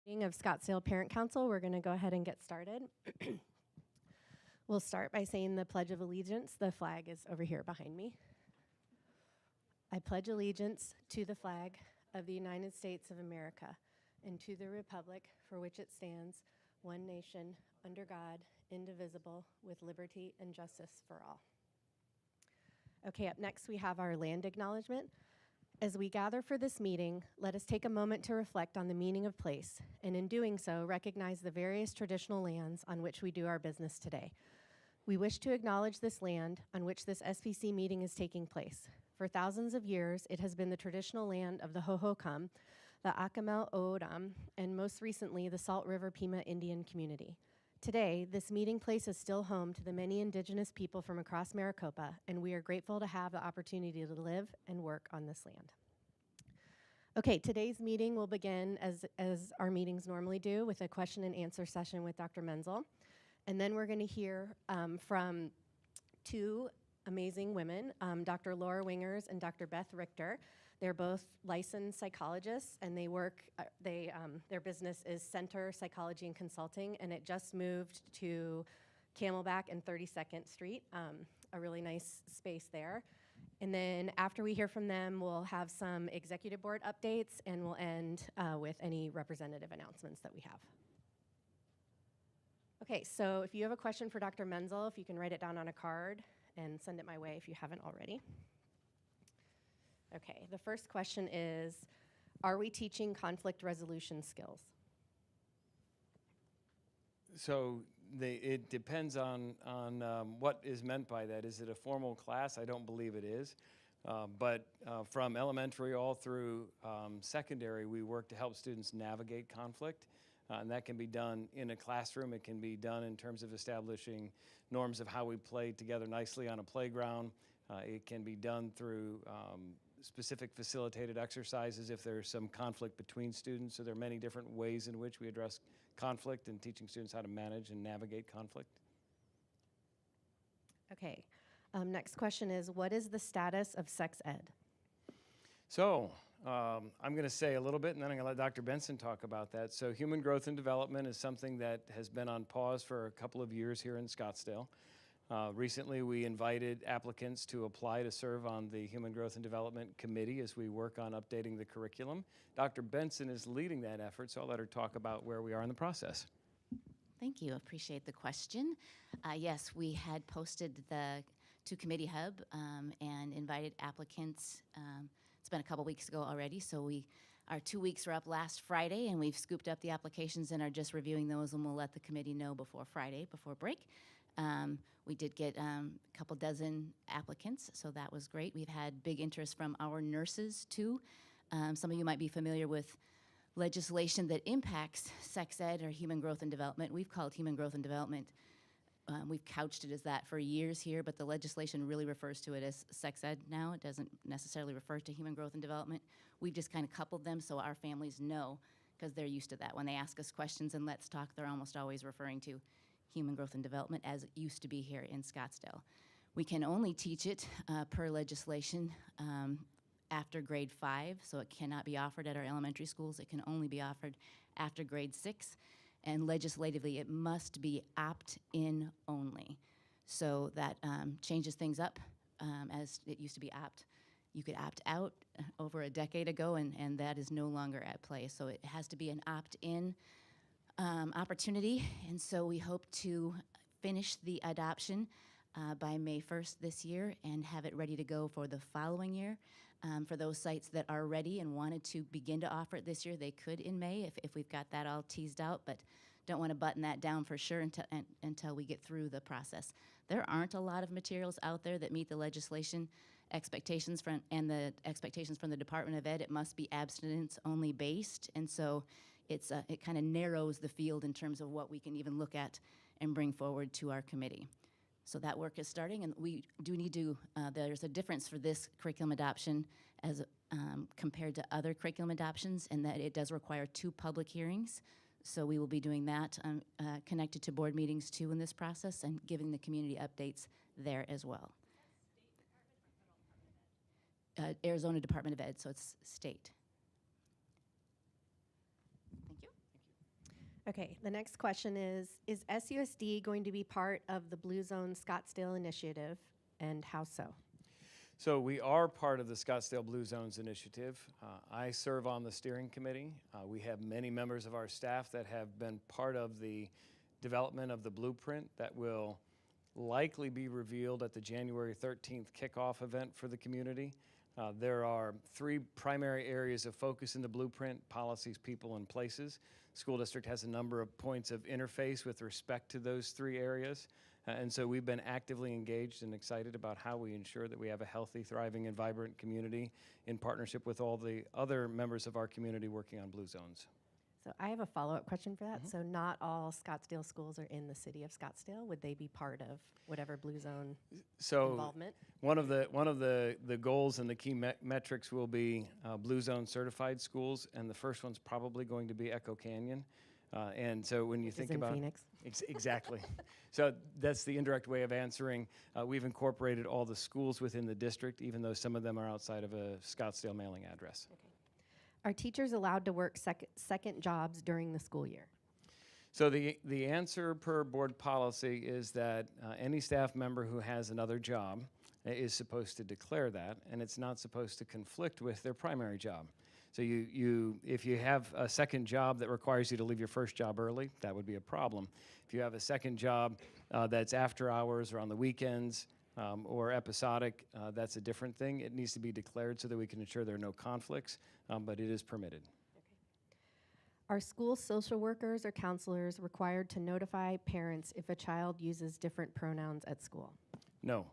Meeting of Scottsdale Parent Council. We're going to go ahead and get started. We'll start by saying the Pledge of Allegiance. The flag is over here behind me. I pledge allegiance to the flag of the United States of America and to the republic for which it stands, one nation, under God, indivisible, with liberty and justice for all. Okay, up next we have our land acknowledgement. As we gather for this meeting, let us take a moment to reflect on the meaning of place, and in doing so, recognize the various traditional lands on which we do our business today. We wish to acknowledge this land on which this SPC meeting is taking place. For thousands of years, it has been the traditional land of the Hohokam, the Acamel O'odham, and most recently, the Salt River Pima Indian community. Today, this meeting place is still home to the many indigenous people from across Maricopa, and we are grateful to have the opportunity to live and work on this land. Okay, today's meeting will begin as our meetings normally do with a question and answer session with Dr. Menzel. And then we're going to hear from two amazing women, Dr. Laura Wingers and Dr. Beth Richter. They're both licensed psychologists, and they work, their business is Center Psychology and Consulting, and it just moved to Camelback and 32nd Street, a really nice space there. And then after we hear from them, we'll have some executive board updates, and we'll end with any representative announcements that we have. Okay, so if you have a question for Dr. Menzel, if you can write it down on a card and send it my way if you haven't already. Okay, the first question is, are we teaching conflict resolution skills? So it depends on what is meant by that. Is it a formal class? I don't believe it is. But from elementary all through secondary, we work to help students navigate conflict. And that can be done in a classroom. It can be done in terms of establishing norms of how we play together nicely on a playground. It can be done through specific facilitated exercises if there's some conflict between students. So there are many different ways in which we address conflict and teaching students how to manage and navigate conflict. Okay, next question is, what is the status of sex ed? So I'm going to say a little bit, and then I'm going to let Dr. Benson talk about that. So human growth and development is something that has been on pause for a couple of years here in Scottsdale. Recently, we invited applicants to apply to serve on the Human Growth and Development Committee as we work on updating the curriculum. Dr. Benson is leading that effort, so I'll let her talk about where we are in the process. Thank you. Appreciate the question. Yes, we had posted to Committee Hub and invited applicants. It's been a couple weeks ago already, so our 2 weeks were up last Friday, and we've scooped up the applications and are just reviewing those, and we'll let the committee know before Friday, before break. We did get a couple dozen applicants, so that was great. We've had big interest from our nurses, too. Some of you might be familiar with legislation that impacts sex ed or human growth and development. We've called human growth and development. We've couched it as that for years here, but the legislation really refers to it as sex ed now. It doesn't necessarily refer to human growth and development. We've just kind of coupled them so our families know, because they're used to that. When they ask us questions in Let's Talk, they're almost always referring to human growth and development as it used to be here in Scottsdale. We can only teach it per legislation after grade 5, so it cannot be offered at our elementary schools. It can only be offered after grade 6. And legislatively, it must be opt-in only. So that changes things up, as it used to be opt. You could opt out over a decade ago, and that is no longer at play. So it has to be an opt-in opportunity, and so we hope to finish the adoption by May 1st this year and have it ready to go for the following year. For those sites that are ready and wanted to begin to offer it this year, they could in May if we've got that all teased out, but don't want to button that down for sure until we get through the process. There aren't a lot of materials out there that meet the legislation expectations and the expectations from the Department of Ed. It must be abstinence only based, and so it kind of narrows the field in terms of what we can even look at and bring forward to our committee. So that work is starting, and we do need to, there's a difference for this curriculum adoption as compared to other curriculum adoptions, in that it does require 2 public hearings. So we will be doing that connected to board meetings too in this process and giving the community updates there as well. Arizona Department of Ed, so it's state. Thank you. Okay, the next question is SUSD going to be part of the Blue Zone Scottsdale initiative, and how so? So we are part of the Scottsdale Blue Zones initiative. I serve on the steering committee. We have many members of our staff that have been part of the development of the blueprint that will likely be revealed at the January 13th kickoff event for the community. There are 3 primary areas of focus in the blueprint: policies, people, and places. School district has a number of points of interface with respect to those 3 areas. And so we've been actively engaged and excited about how we ensure that we have a healthy, thriving, and vibrant community in partnership with all the other members of our community working on Blue Zones. So I have a follow-up question for that. So not all Scottsdale schools are in the city of Scottsdale. Would they be part of whatever Blue Zone involvement? One of the goals and the key metrics will be Blue Zone certified schools, and the first one's probably going to be Echo Canyon. And so when you think about Phoenix. Exactly. So that's the indirect way of answering. We've incorporated all the schools within the district, even though some of them are outside of a Scottsdale mailing address. Okay. Are teachers allowed to work second jobs during the school year? So the answer per board policy is that any staff member who has another job is supposed to declare that, and it's not supposed to conflict with their primary job. So if you have a second job that requires you to leave your first job early, that would be a problem. If you have a second job that's after hours or on the weekends or episodic, that's a different thing. It needs to be declared so that we can ensure there are no conflicts, but it is permitted. Are school social workers or counselors required to notify parents if a child uses different pronouns at school? No.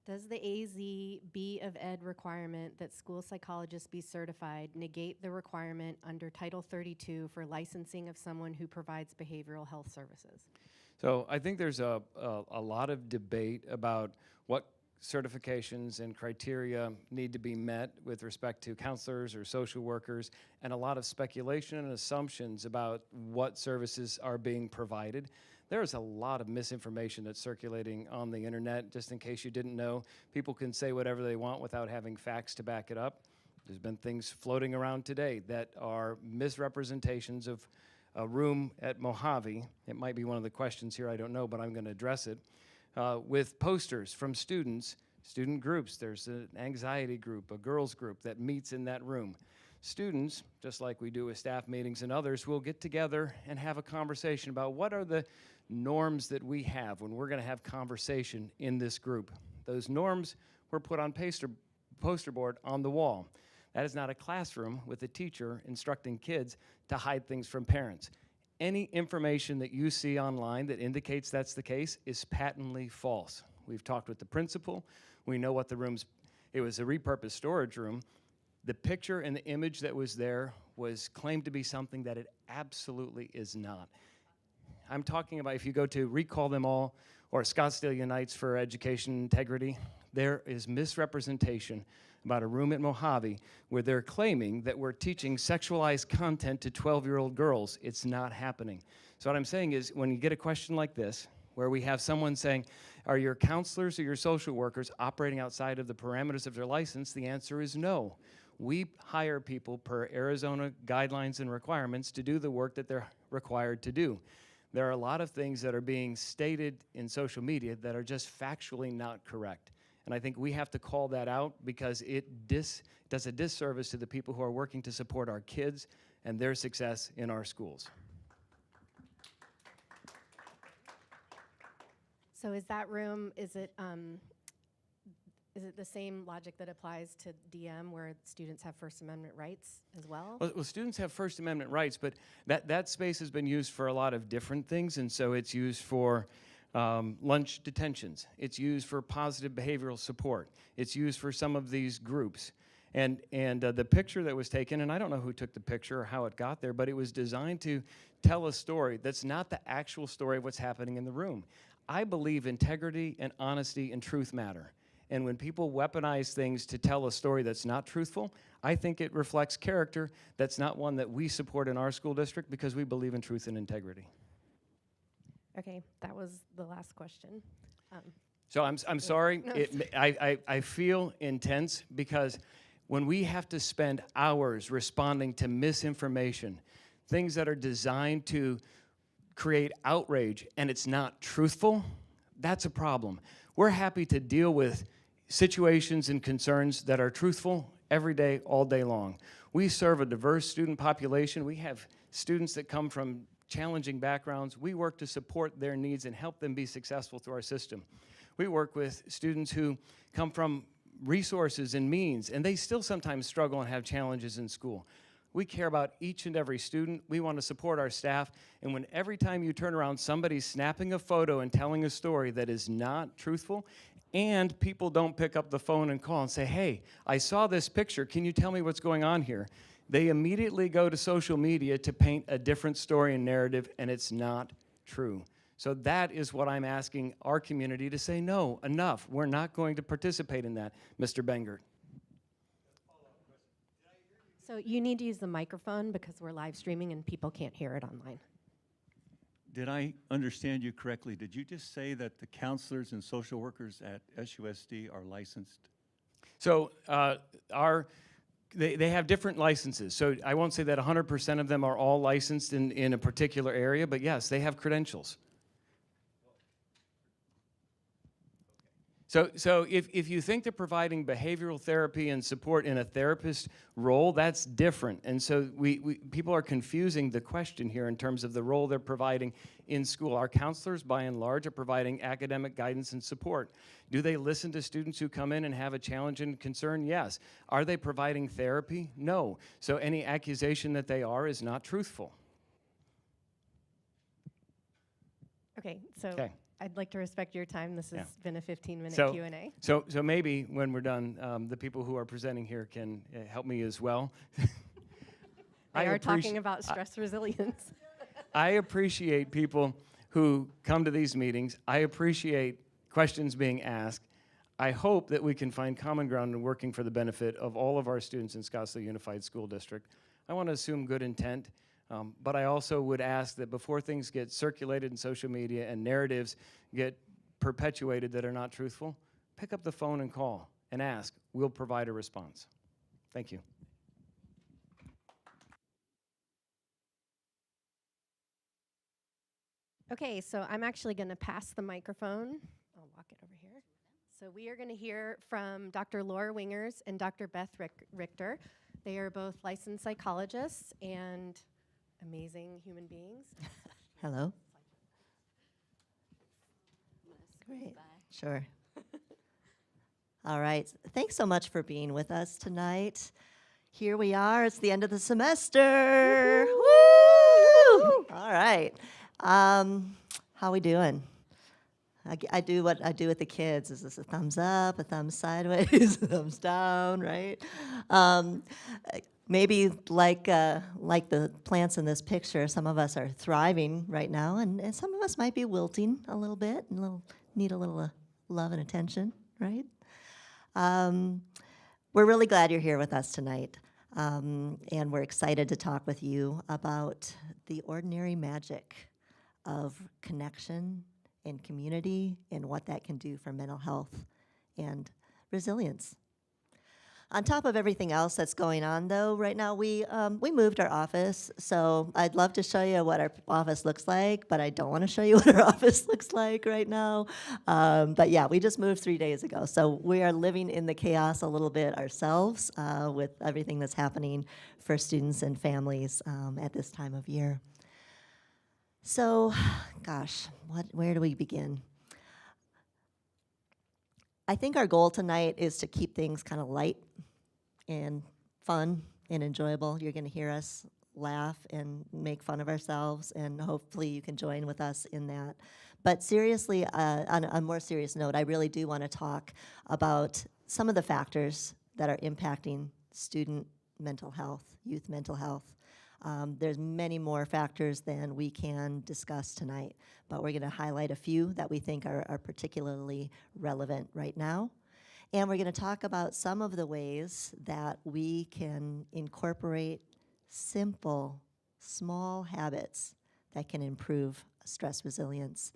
Does the AZ B of Ed requirement that school psychologists be certified negate the requirement under Title 32 for licensing of someone who provides behavioral health services? So I think there's a lot of debate about what certifications and criteria need to be met with respect to counselors or social workers, and a lot of speculation and assumptions about what services are being provided. There's a lot of misinformation that's circulating on the internet. Just in case you didn't know, people can say whatever they want without having facts to back it up. There's been things floating around today that are misrepresentations of a room at Mojave. It might be one of the questions here, I don't know, but I'm going to address it. With posters from students, student groups. There's an anxiety group, a girls group that meets in that room. Students, just like we do with staff meetings and others, will get together and have a conversation about what are the norms that we have when we're going to have conversation in this group. Those norms were put on poster board on the wall. That is not a classroom with a teacher instructing kids to hide things from parents. Any information that you see online that indicates that's the case is patently false. We've talked with the principal. We know what it was a repurposed storage room. The picture and the image that was there was claimed to be something that it absolutely is not. I'm talking about if you go to Recall Them All or Scottsdale Unites for Education Integrity, there is misrepresentation about a room at Mojave where they're claiming that we're teaching sexualized content to 12-year-old girls. It's not happening. So what I'm saying is when you get a question like this, where we have someone saying, are your counselors or your social workers operating outside of the parameters of their license? The answer is no. We hire people per Arizona guidelines and requirements to do the work that they're required to do. There are a lot of things that are being stated in social media that are just factually not correct. And I think we have to call that out because it does a disservice to the people who are working to support our kids and their success in our schools. So is that room, is it the same logic that applies to DM where students have First Amendment rights as well? Well, students have First Amendment rights, but that space has been used for a lot of different things, and so it's used for lunch detentions. It's used for positive behavioral support. It's used for some of these groups. And the picture that was taken, and I don't know who took the picture or how it got there, but it was designed to tell a story that's not the actual story of what's happening in the room. I believe integrity and honesty and truth matter. And when people weaponize things to tell a story that's not truthful, I think it reflects character that's not one that we support in our school district because we believe in truth and integrity. Okay, that was the last question. So I'm sorry. No. I feel intense because when we have to spend hours responding to misinformation, things that are designed to create outrage, and it's not truthful, that's a problem. We're happy to deal with situations and concerns that are truthful every day, all day long. We serve a diverse student population. We have students that come from challenging backgrounds. We work to support their needs and help them be successful through our system. We work with students who come from resources and means, and they still sometimes struggle and have challenges in school. We care about each and every student. We want to support our staff. And when every time you turn around, somebody's snapping a photo and telling a story that is not truthful, and people don't pick up the phone and call and say, hey, I saw this picture. Can you tell me what's going on here? They immediately go to social media to paint a different story and narrative, and it's not true. So that is what I'm asking our community to say, no, enough. We're not going to participate in that, Mr. Bengert. So you need to use the microphone because we're live streaming and people can't hear it online. Did I understand you correctly? Did you just say that the counselors and social workers at SUSD are licensed? So they have different licenses. So I won't say that 100% of them are all licensed in a particular area, but yes, they have credentials. So if you think they're providing behavioral therapy and support in a therapist role, that's different. And so people are confusing the question here in terms of the role they're providing in school. Our counselors, by and large, are providing academic guidance and support. Do they listen to students who come in and have a challenge and concern? Yes. Are they providing therapy? No. So any accusation that they are is not truthful. Okay, so Okay. I'd like to respect your time. This has Yeah. been a 15-minute So- Q&A. So maybe when we're done, the people who are presenting here can help me as well. They are talking about stress resilience. I appreciate people who come to these meetings. I appreciate questions being asked. I hope that we can find common ground in working for the benefit of all of our students in Scottsdale Unified School District. I want to assume good intent, but I also would ask that before things get circulated in social media and narratives get perpetuated that are not truthful, pick up the phone and call and ask. We'll provide a response. Thank you. Okay, so I'm actually going to pass the microphone. I'll walk it over here. So we are going to hear from Dr. Laura Wingers and Dr. Beth Richter. They are both licensed psychologists and amazing human beings. Hello. Great. Sure. All right. Thanks so much for being with us tonight. Here we are. It's the end of the semester. Woo! All right. How we doing? I do what I do with the kids. Is this a thumbs up, a thumbs sideways, a thumbs down, right? Maybe like the plants in this picture, some of us are thriving right now, and some of us might be wilting a little bit and need a little love and attention, right? We're really glad you're here with us tonight, and we're excited to talk with you about the ordinary magic of connection and community and what that can do for mental health and resilience. On top of everything else that's going on, though, right now we moved our office, so I'd love to show you what our office looks like, but I don't want to show you what our office looks like right now. But yeah, we just moved 3 days ago, so we are living in the chaos a little bit ourselves with everything that's happening for students and families at this time of year. So, gosh, where do we begin? I think our goal tonight is to keep things kind of light and fun and enjoyable. You're going to hear us laugh and make fun of ourselves, and hopefully you can join with us in that. But seriously, on a more serious note, I really do want to talk about some of the factors that are impacting student mental health, youth mental health. There's many more factors than we can discuss tonight, but we're going to highlight a few that we think are particularly relevant right now. And we're going to talk about some of the ways that we can incorporate simple, small habits that can improve stress resilience.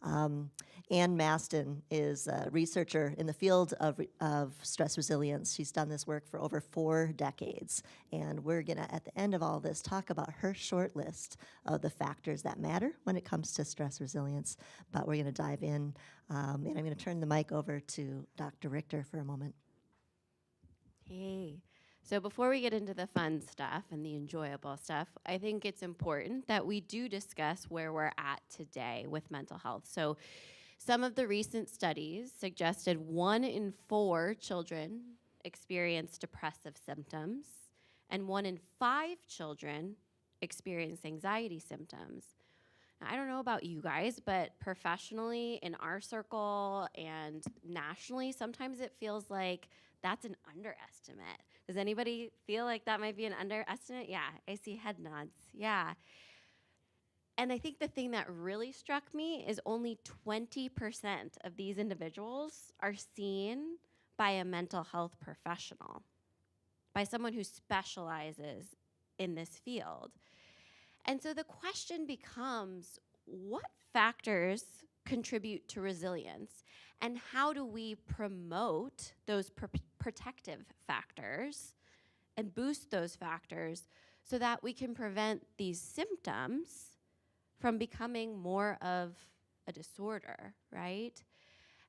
Ann Maston is a researcher in the field of stress resilience. She's done this work for over 4 decades. And we're going to, at the end of all this, talk about her short list of the factors that matter when it comes to stress resilience. But we're going to dive in, and I'm going to turn the mic over to Dr. Richter for a moment. Hey. So before we get into the fun stuff and the enjoyable stuff, I think it's important that we do discuss where we're at today with mental health. So some of the recent studies suggested 1 in 4 children experience depressive symptoms, and 1 in 5 children experience anxiety symptoms. Now, I don't know about you guys, but professionally in our circle and nationally, sometimes it feels like that's an underestimate. Does anybody feel like that might be an underestimate? Yeah, I see head nods. Yeah. And I think the thing that really struck me is only 20% of these individuals are seen by a mental health professional, by someone who specializes in this field. And so the question becomes, what factors contribute to resilience, and how do we promote those protective factors and boost those factors so that we can prevent these symptoms from becoming more of a disorder, right?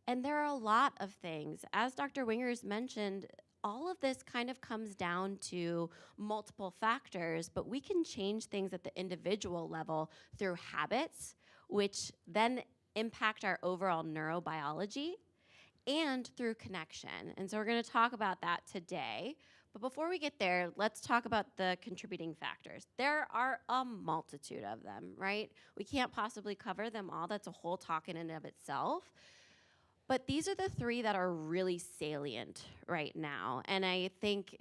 And there are a lot of things. As Dr. Wingers mentioned, all of this kind of comes down to multiple factors, but we can change things at the individual level through habits, which then impact our overall neurobiology, and through connection. And so we're going to talk about that today. But before we get there, let's talk about the contributing factors. There are a multitude of them, right? We can't possibly cover them all. That's a whole talk in and of itself. But these are the 3 that are really salient right now. And I think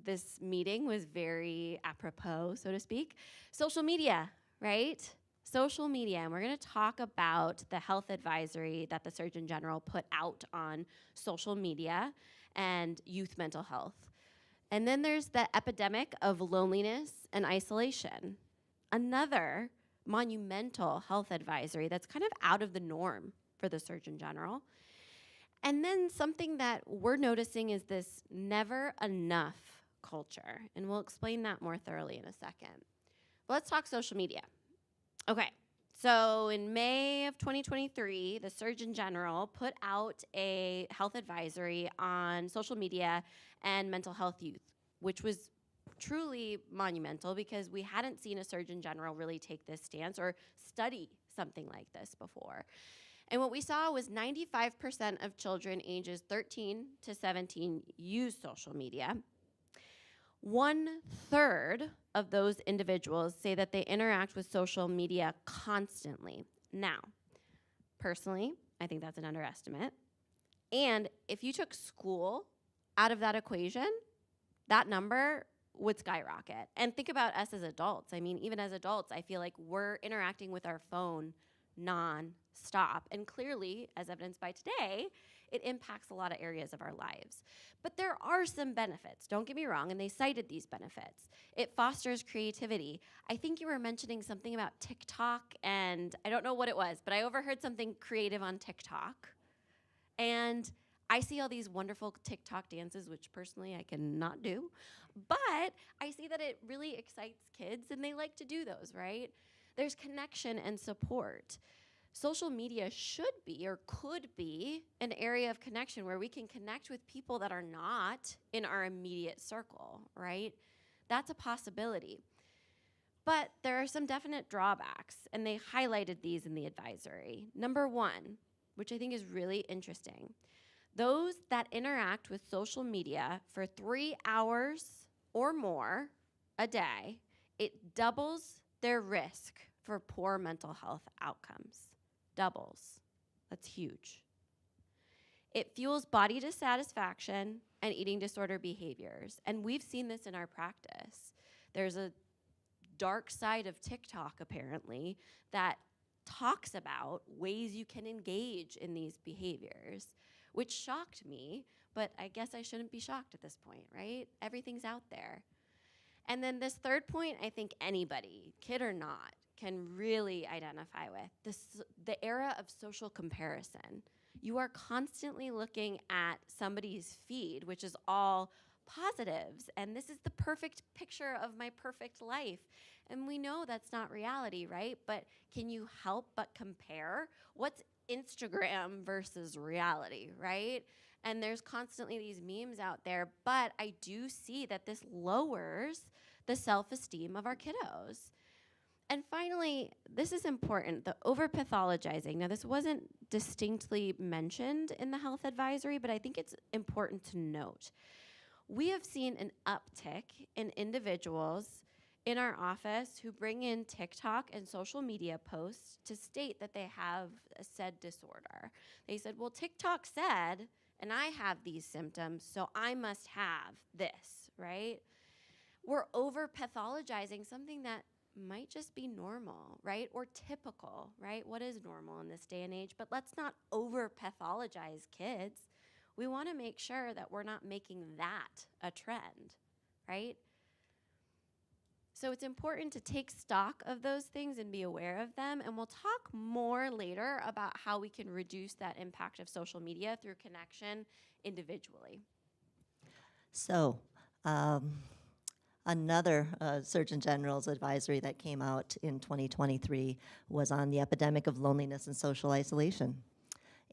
this meeting was very apropos, so to speak. Social media, right? Social media. And we're going to talk about the health advisory that the Surgeon General put out on social media and youth mental health. And then there's the epidemic of loneliness and isolation. Another monumental health advisory that's kind of out of the norm for the Surgeon General. And then something that we're noticing is this never enough culture. And we'll explain that more thoroughly in a second. But let's talk social media. Okay, so in May of 2023, the Surgeon General put out a health advisory on social media and mental health youth, which was truly monumental because we hadn't seen a Surgeon General really take this stance or study something like this before. And what we saw was 95% of children ages 13 to 17 use social media. 1/3 of those individuals say that they interact with social media constantly. Now, personally, I think that's an underestimate. And if you took school out of that equation, that number would skyrocket. And think about us as adults. I mean, even as adults, I feel like we're interacting with our phone non-stop. And clearly, as evidenced by today, it impacts a lot of areas of our lives. But there are some benefits, don't get me wrong, and they cited these benefits. It fosters creativity. I think you were mentioning something about TikTok, and I don't know what it was, but I overheard something creative on TikTok. And I see all these wonderful TikTok dances, which personally I cannot do, but I see that it really excites kids, and they like to do those, right? There's connection and support. Social media should be or could be an area of connection where we can connect with people that are not in our immediate circle, right? That's a possibility. But there are some definite drawbacks, and they highlighted these in the advisory. Number 1, which I think is really interesting, those that interact with social media for 3 hours or more a day, it doubles their risk for poor mental health outcomes. Doubles. That's huge. It fuels body dissatisfaction and eating disorder behaviors. And we've seen this in our practice. There's a dark side of TikTok, apparently, that talks about ways you can engage in these behaviors, which shocked me, but I guess I shouldn't be shocked at this point, right? Everything's out there. And then this third point, I think anybody, kid or not, can really identify with. The era of social comparison. You are constantly looking at somebody's feed, which is all positives, and this is the perfect picture of my perfect life. And we know that's not reality, right? But can you help but compare? What's Instagram versus reality, right? And there's constantly these memes out there, but I do see that this lowers the self-esteem of our kiddos. And finally, this is important, the over-pathologizing. Now, this wasn't distinctly mentioned in the health advisory, but I think it's important to note. We have seen an uptick in individuals in our office who bring in TikTok and social media posts to state that they have a said disorder. They said, well, TikTok said, and I have these symptoms, so I must have this, right? We're over-pathologizing something that might just be normal, right? Or typical, right? What is normal in this day and age? But let's not over-pathologize kids. We want to make sure that we're not making that a trend, right? So it's important to take stock of those things and be aware of them. And we'll talk more later about how we can reduce that impact of social media through connection individually. So, another Surgeon General's advisory that came out in 2023 was on the epidemic of loneliness and social isolation,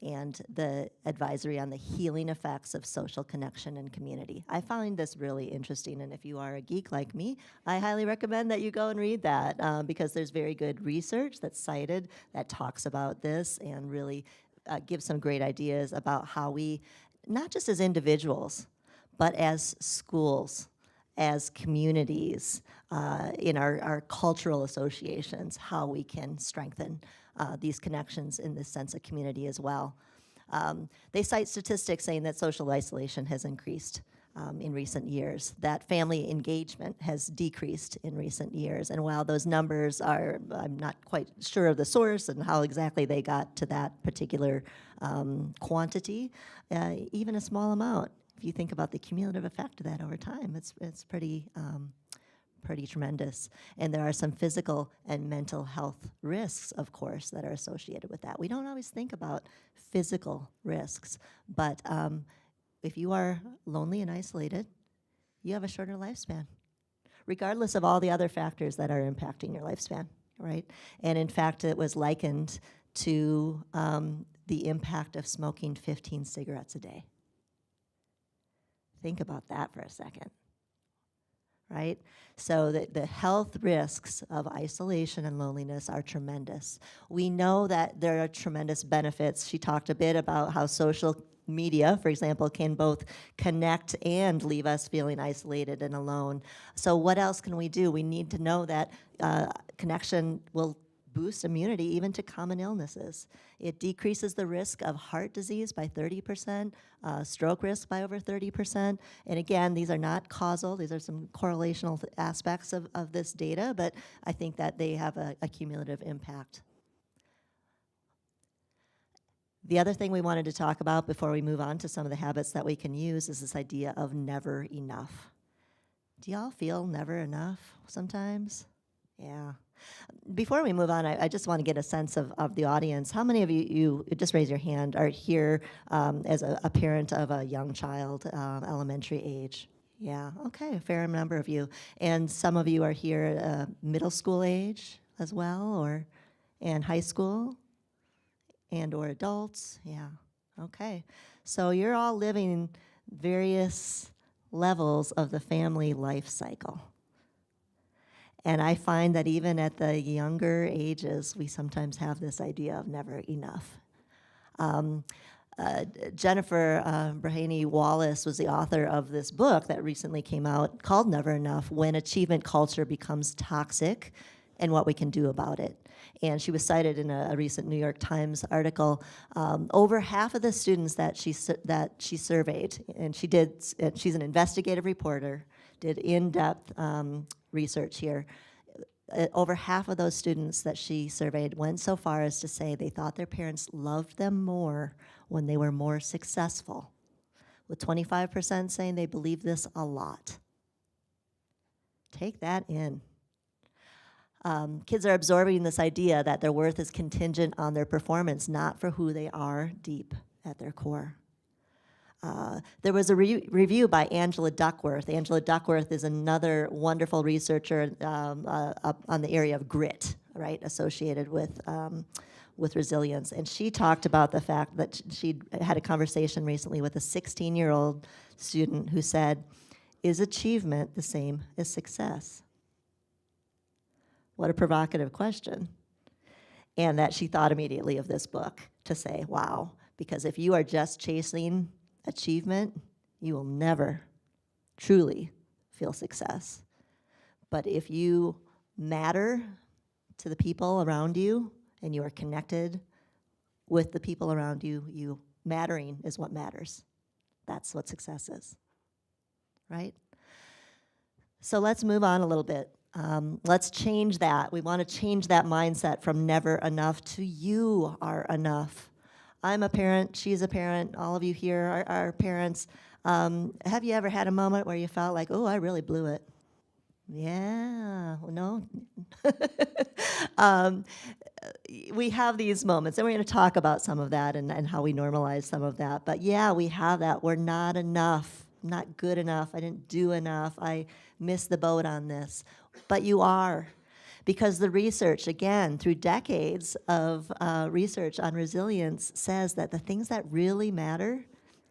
and the advisory on the healing effects of social connection and community. I find this really interesting, and if you are a geek like me, I highly recommend that you go and read that because there's very good research that's cited that talks about this and really gives some great ideas about how we, not just as individuals, but as schools, as communities, in our cultural associations, how we can strengthen these connections in this sense of community as well. They cite statistics saying that social isolation has increased in recent years, that family engagement has decreased in recent years. And while those numbers are, I'm not quite sure of the source and how exactly they got to that particular quantity, even a small amount, if you think about the cumulative effect of that over time, it's pretty tremendous. And there are some physical and mental health risks, of course, that are associated with that. We don't always think about physical risks, but if you are lonely and isolated, you have a shorter lifespan, regardless of all the other factors that are impacting your lifespan, right? And in fact, it was likened to the impact of smoking 15 cigarettes a day. Think about that for a second, right? So the health risks of isolation and loneliness are tremendous. We know that there are tremendous benefits. She talked a bit about how social media, for example, can both connect and leave us feeling isolated and alone. So what else can we do? We need to know that connection will boost immunity even to common illnesses. It decreases the risk of heart disease by 30%, stroke risk by over 30%. And again, these are not causal. These are some correlational aspects of this data, but I think that they have a cumulative impact. The other thing we wanted to talk about before we move on to some of the habits that we can use is this idea of never enough. Do y'all feel never enough sometimes? Yeah. Before we move on, I just want to get a sense of the audience. How many of you just raise your hand, are here as a parent of a young child, elementary age? Yeah, okay, a fair number of you. And some of you are here middle school age as well, and high school, and or adults, yeah, okay. So you're all living various levels of the family life cycle. And I find that even at the younger ages, we sometimes have this idea of never enough. Jennifer Braheny Wallace was the author of this book that recently came out called Never Enough, When Achievement Culture Becomes Toxic and What We Can Do About It. And she was cited in a recent New York Times article. Over half of the students that she surveyed, and she's an investigative reporter, did in-depth research here. Over half of those students that she surveyed went so far as to say they thought their parents loved them more when they were more successful, with 25% saying they believe this a lot. Take that in. Kids are absorbing this idea that their worth is contingent on their performance, not for who they are deep at their core. There was a review by Angela Duckworth. Angela Duckworth is another wonderful researcher on the area of grit, right, associated with resilience. And she talked about the fact that she had a conversation recently with a 16-year-old student who said, "Is achievement the same as success?" What a provocative question. And that she thought immediately of this book to say, wow, because if you are just chasing achievement, you will never truly feel success. But if you matter to the people around you and you are connected with the people around you, mattering is what matters. That's what success is, right? So let's move on a little bit. Let's change that. We want to change that mindset from never enough to you are enough. I'm a parent, she's a parent, all of you here are parents. Have you ever had a moment where you felt like, oh, I really blew it? Yeah, well, no. We have these moments, and we're going to talk about some of that and how we normalize some of that. But yeah, we have that. We're not enough. I'm not good enough. I didn't do enough. I missed the boat on this. But you are. Because the research, again, through decades of research on resilience, says that the things that really matter,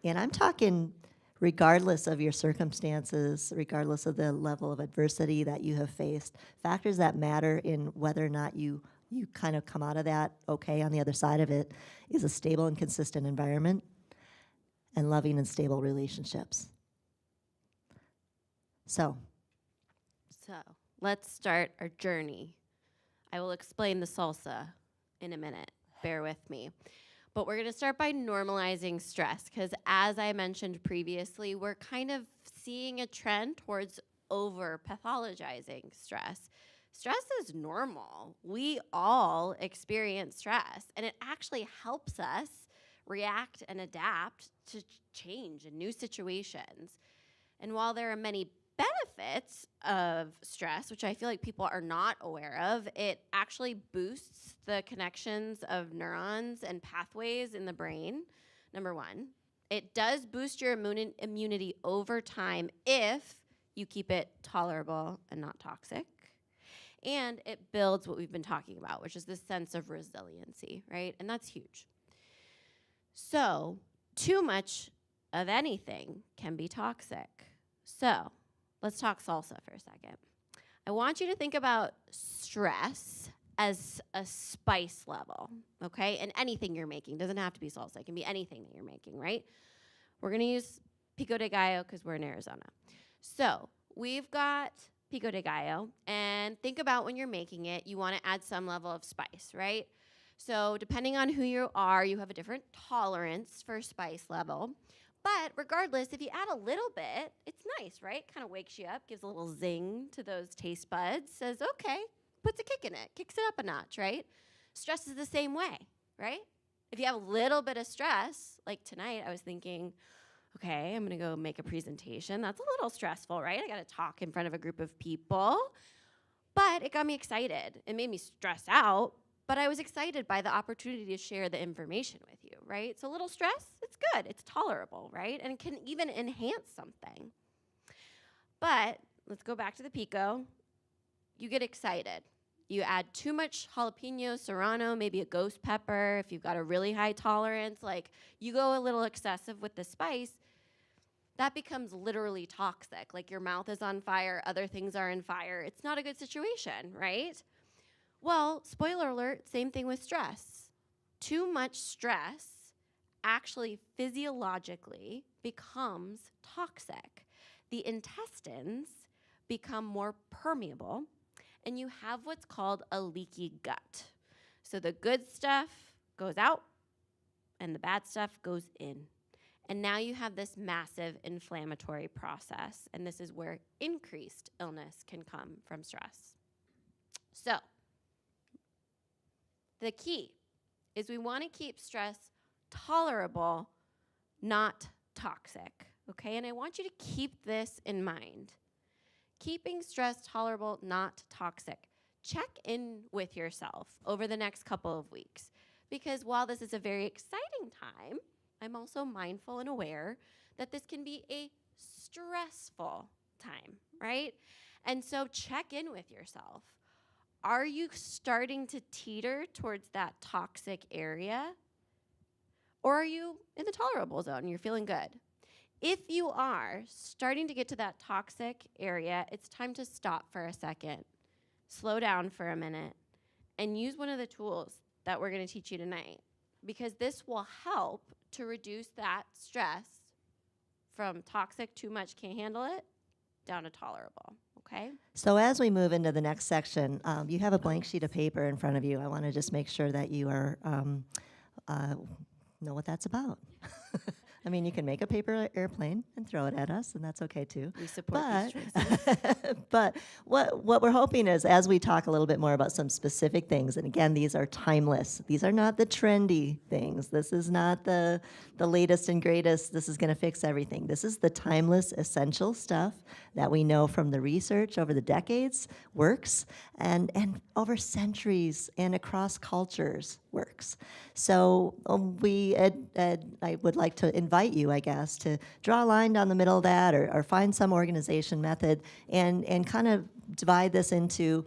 and I'm talking regardless of your circumstances, regardless of the level of adversity that you have faced, factors that matter in whether or not you kind of come out of that okay on the other side of it is a stable and consistent environment and loving and stable relationships. So let's start our journey. I will explain the salsa in a minute. Bear with me. But we're going to start by normalizing stress because, as I mentioned previously, we're kind of seeing a trend towards over-pathologizing stress. Stress is normal. We all experience stress, and it actually helps us react and adapt to change in new situations. And while there are many benefits of stress, which I feel like people are not aware of, it actually boosts the connections of neurons and pathways in the brain, number one. It does boost your immunity over time if you keep it tolerable and not toxic. And it builds what we've been talking about, which is this sense of resiliency, right? And that's huge. So, too much of anything can be toxic. So, let's talk salsa for a second. I want you to think about stress as a spice level, okay? And anything you're making. Doesn't have to be salsa. It can be anything that you're making, right? We're going to use pico de gallo because we're in Arizona. So we've got pico de gallo. And think about when you're making it, you want to add some level of spice, right? So depending on who you are, you have a different tolerance for spice level. But regardless, if you add a little bit, it's nice, right? Kind of wakes you up, gives a little zing to those taste buds, says, okay, puts a kick in it, kicks it up a notch, right? Stress is the same way, right? If you have a little bit of stress, like tonight, I was thinking, okay, I'm going to go make a presentation. That's a little stressful, right? I got to talk in front of a group of people. But it got me excited. It made me stress out, but I was excited by the opportunity to share the information with you, right? So a little stress, it's good. It's tolerable, right? And it can even enhance something. But let's go back to the pico. You get excited. You add too much jalapeno, serrano, maybe a ghost pepper. If you've got a really high tolerance, like you go a little excessive with the spice, that becomes literally toxic. Like your mouth is on fire, other things are in fire. It's not a good situation, right? Well, spoiler alert, same thing with stress. Too much stress actually physiologically becomes toxic. The intestines become more permeable, and you have what's called a leaky gut. So the good stuff goes out, and the bad stuff goes in. And now you have this massive inflammatory process, and this is where increased illness can come from stress. So the key is we want to keep stress tolerable, not toxic, okay? And I want you to keep this in mind. Keeping stress tolerable, not toxic. check in with yourself over the next couple of weeks. Because while this is a very exciting time, I'm also mindful and aware that this can be a stressful time, right? And so check in with yourself. Are you starting to teeter towards that toxic area? Or are you in the tolerable zone? You're feeling good. If you are starting to get to that toxic area, it's time to stop for a second, slow down for a minute, and use one of the tools that we're going to teach you tonight, because this will help to reduce that stress from toxic, too much, can't handle it, down to tolerable, okay? So as we move into the next section, you have a blank sheet of paper in front of you. I want to just make sure that you are know what that's about. I mean, you can make a paper airplane and throw it at us, and that's okay too. We support But, these choices. but what we're hoping is, as we talk a little bit more about some specific things, and again, these are timeless. These are not the trendy things. This is not the latest and greatest. This is going to fix everything. This is the timeless, essential stuff that we know from the research over the decades works, and over centuries and across cultures works. So I would like to invite you, I guess, to draw a line down the middle of that, or find some organization method and kind of divide this into,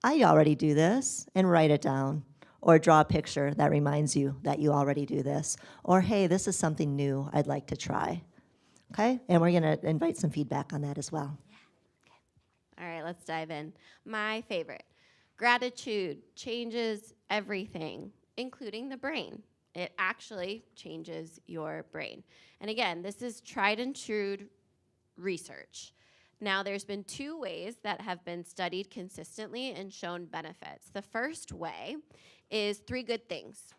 I already do this, and write it down, or draw a picture that reminds you that you already do this, or hey, this is something new I'd like to try. Okay? And we're going to invite some feedback on that as well. All right, let's dive in. My favorite. Gratitude changes everything, including the brain. It actually changes your brain. And again, this is tried and true research. Now, there's been 2 ways that have been studied consistently and shown benefits. The first way is 3 good things.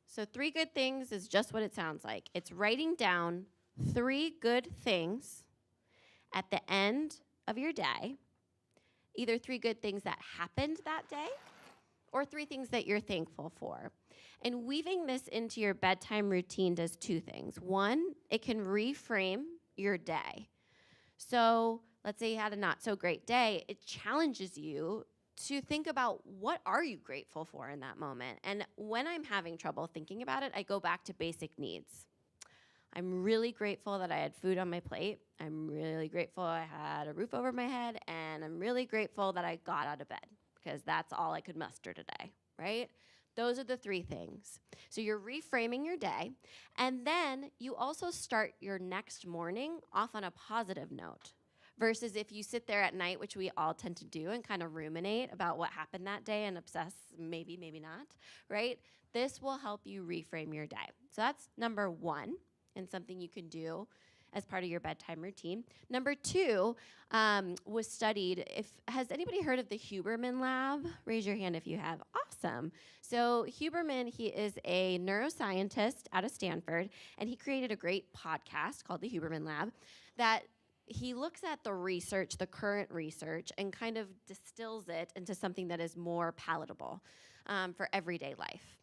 So 3 good things is just what it sounds like. It's writing down 3 good things at the end of your day, either 3 good things that happened that day or 3 things that you're thankful for. And weaving this into your bedtime routine does 2 things. 1, it can reframe your day. So let's say you had a not so great day, it challenges you to think about what are you grateful for in that moment. And when I'm having trouble thinking about it, I go back to basic needs. I'm really grateful that I had food on my plate. I'm really grateful I had a roof over my head, and I'm really grateful that I got out of bed, because that's all I could muster today, right? Those are the 3 things. So you're reframing your day, and then you also start your next morning off on a positive note, versus if you sit there at night, which we all tend to do, and kind of ruminate about what happened that day and obsess, maybe not, right? This will help you reframe your day. So that's number 1, and something you can do as part of your bedtime routine. Number 2 was studied. Has anybody heard of the Huberman Lab? Raise your hand if you have. Awesome. So Huberman, he is a neuroscientist out of Stanford, and he created a great podcast called the Huberman Lab that he looks at the research, the current research, and kind of distills it into something that is more palatable for everyday life.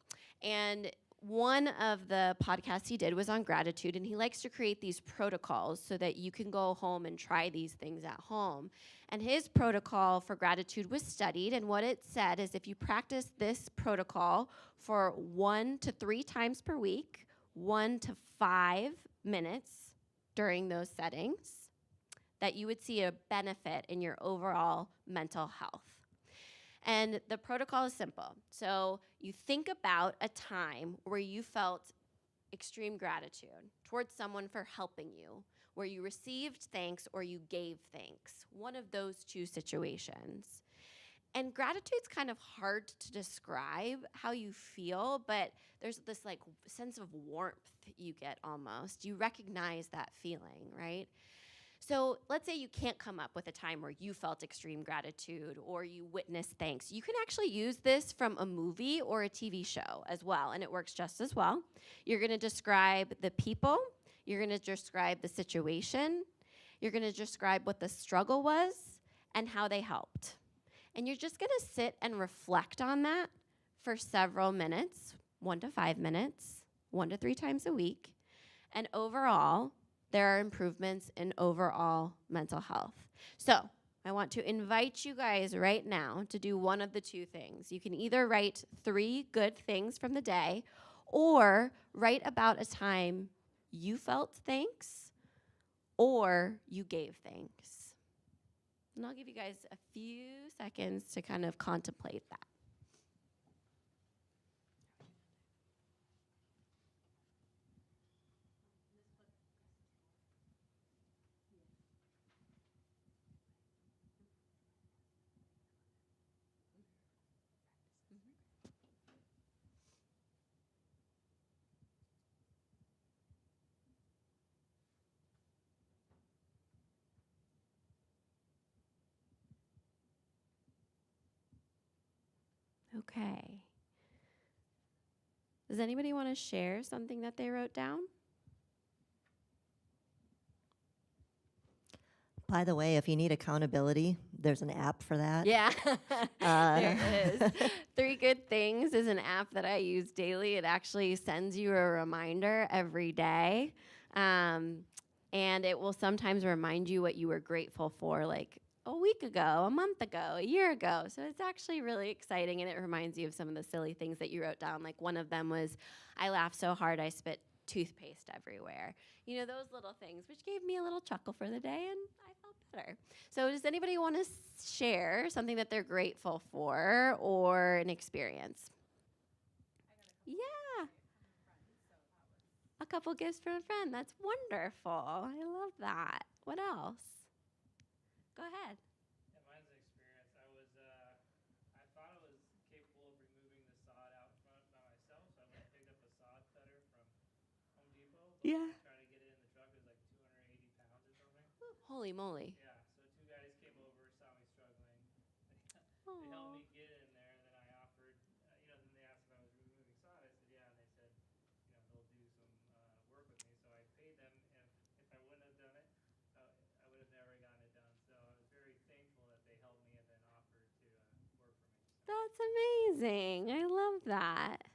And one of the podcasts he did was on gratitude, and he likes to create these protocols so that you can go home and try these things at home. And his protocol for gratitude was studied, and what it said is if you practice this protocol for 1 to 3 times per week, 1 to 5 minutes during those settings, that you would see a benefit in your overall mental health. And the protocol is simple. So you think about a time where you felt extreme gratitude towards someone for helping you, where you received thanks or you gave thanks, one of those 2 situations. And gratitude's kind of hard to describe how you feel, but there's this like sense of warmth you get almost. You recognize that feeling, right? So let's say you can't come up with a time where you felt extreme gratitude or you witnessed thanks. You can actually use this from a movie or a TV show as well, and it works just as well. You're going to describe the people. You're going to describe the situation. You're going to describe what the struggle was and how they helped. And you're just going to sit and reflect on that for several minutes, 1 to 5 minutes, 1 to 3 times a week. And overall, there are improvements in overall mental health. So I want to invite you guys right now to do one of the two things. You can either write 3 good things from the day or write about a time you felt thanks or you gave thanks. And I'll give you guys a few seconds to kind of contemplate that. Okay. Does anybody want to share something that they wrote down? By the way, if you need accountability, there's an app for that. Yeah, there is. 3 Good Things is an app that I use daily. It actually sends you a reminder every day. And it will sometimes remind you what you were grateful for, like a week ago, a month ago, a year ago. So it's actually really exciting, and it reminds you of some of the silly things that you wrote down. Like one of them was, I laughed so hard I spit toothpaste everywhere. You know, those little things, which gave me a little chuckle for the day, and I felt better. So does anybody want to share something that they're grateful for or an experience? Yeah. A couple gifts from a friend. That's wonderful. I love that. What else? Go ahead. Yeah, mine's an experience. I thought I was capable of removing the sod out front by myself, so I went and picked up a sod cutter from Home Depot. But Yeah. when I tried to get it in the truck, it was like 280 pounds or something. Holy moly. Yeah, so 2 guys came over, saw me struggling. They helped me get in there, and then I offered, then they asked if I was removing sod. I said, yeah, and they said, they'll do some work with me. So I paid them, and if I wouldn't have done it, I would have never gotten it done. So I was very thankful that they helped me and then offered to work for me. So. That's amazing. I love that.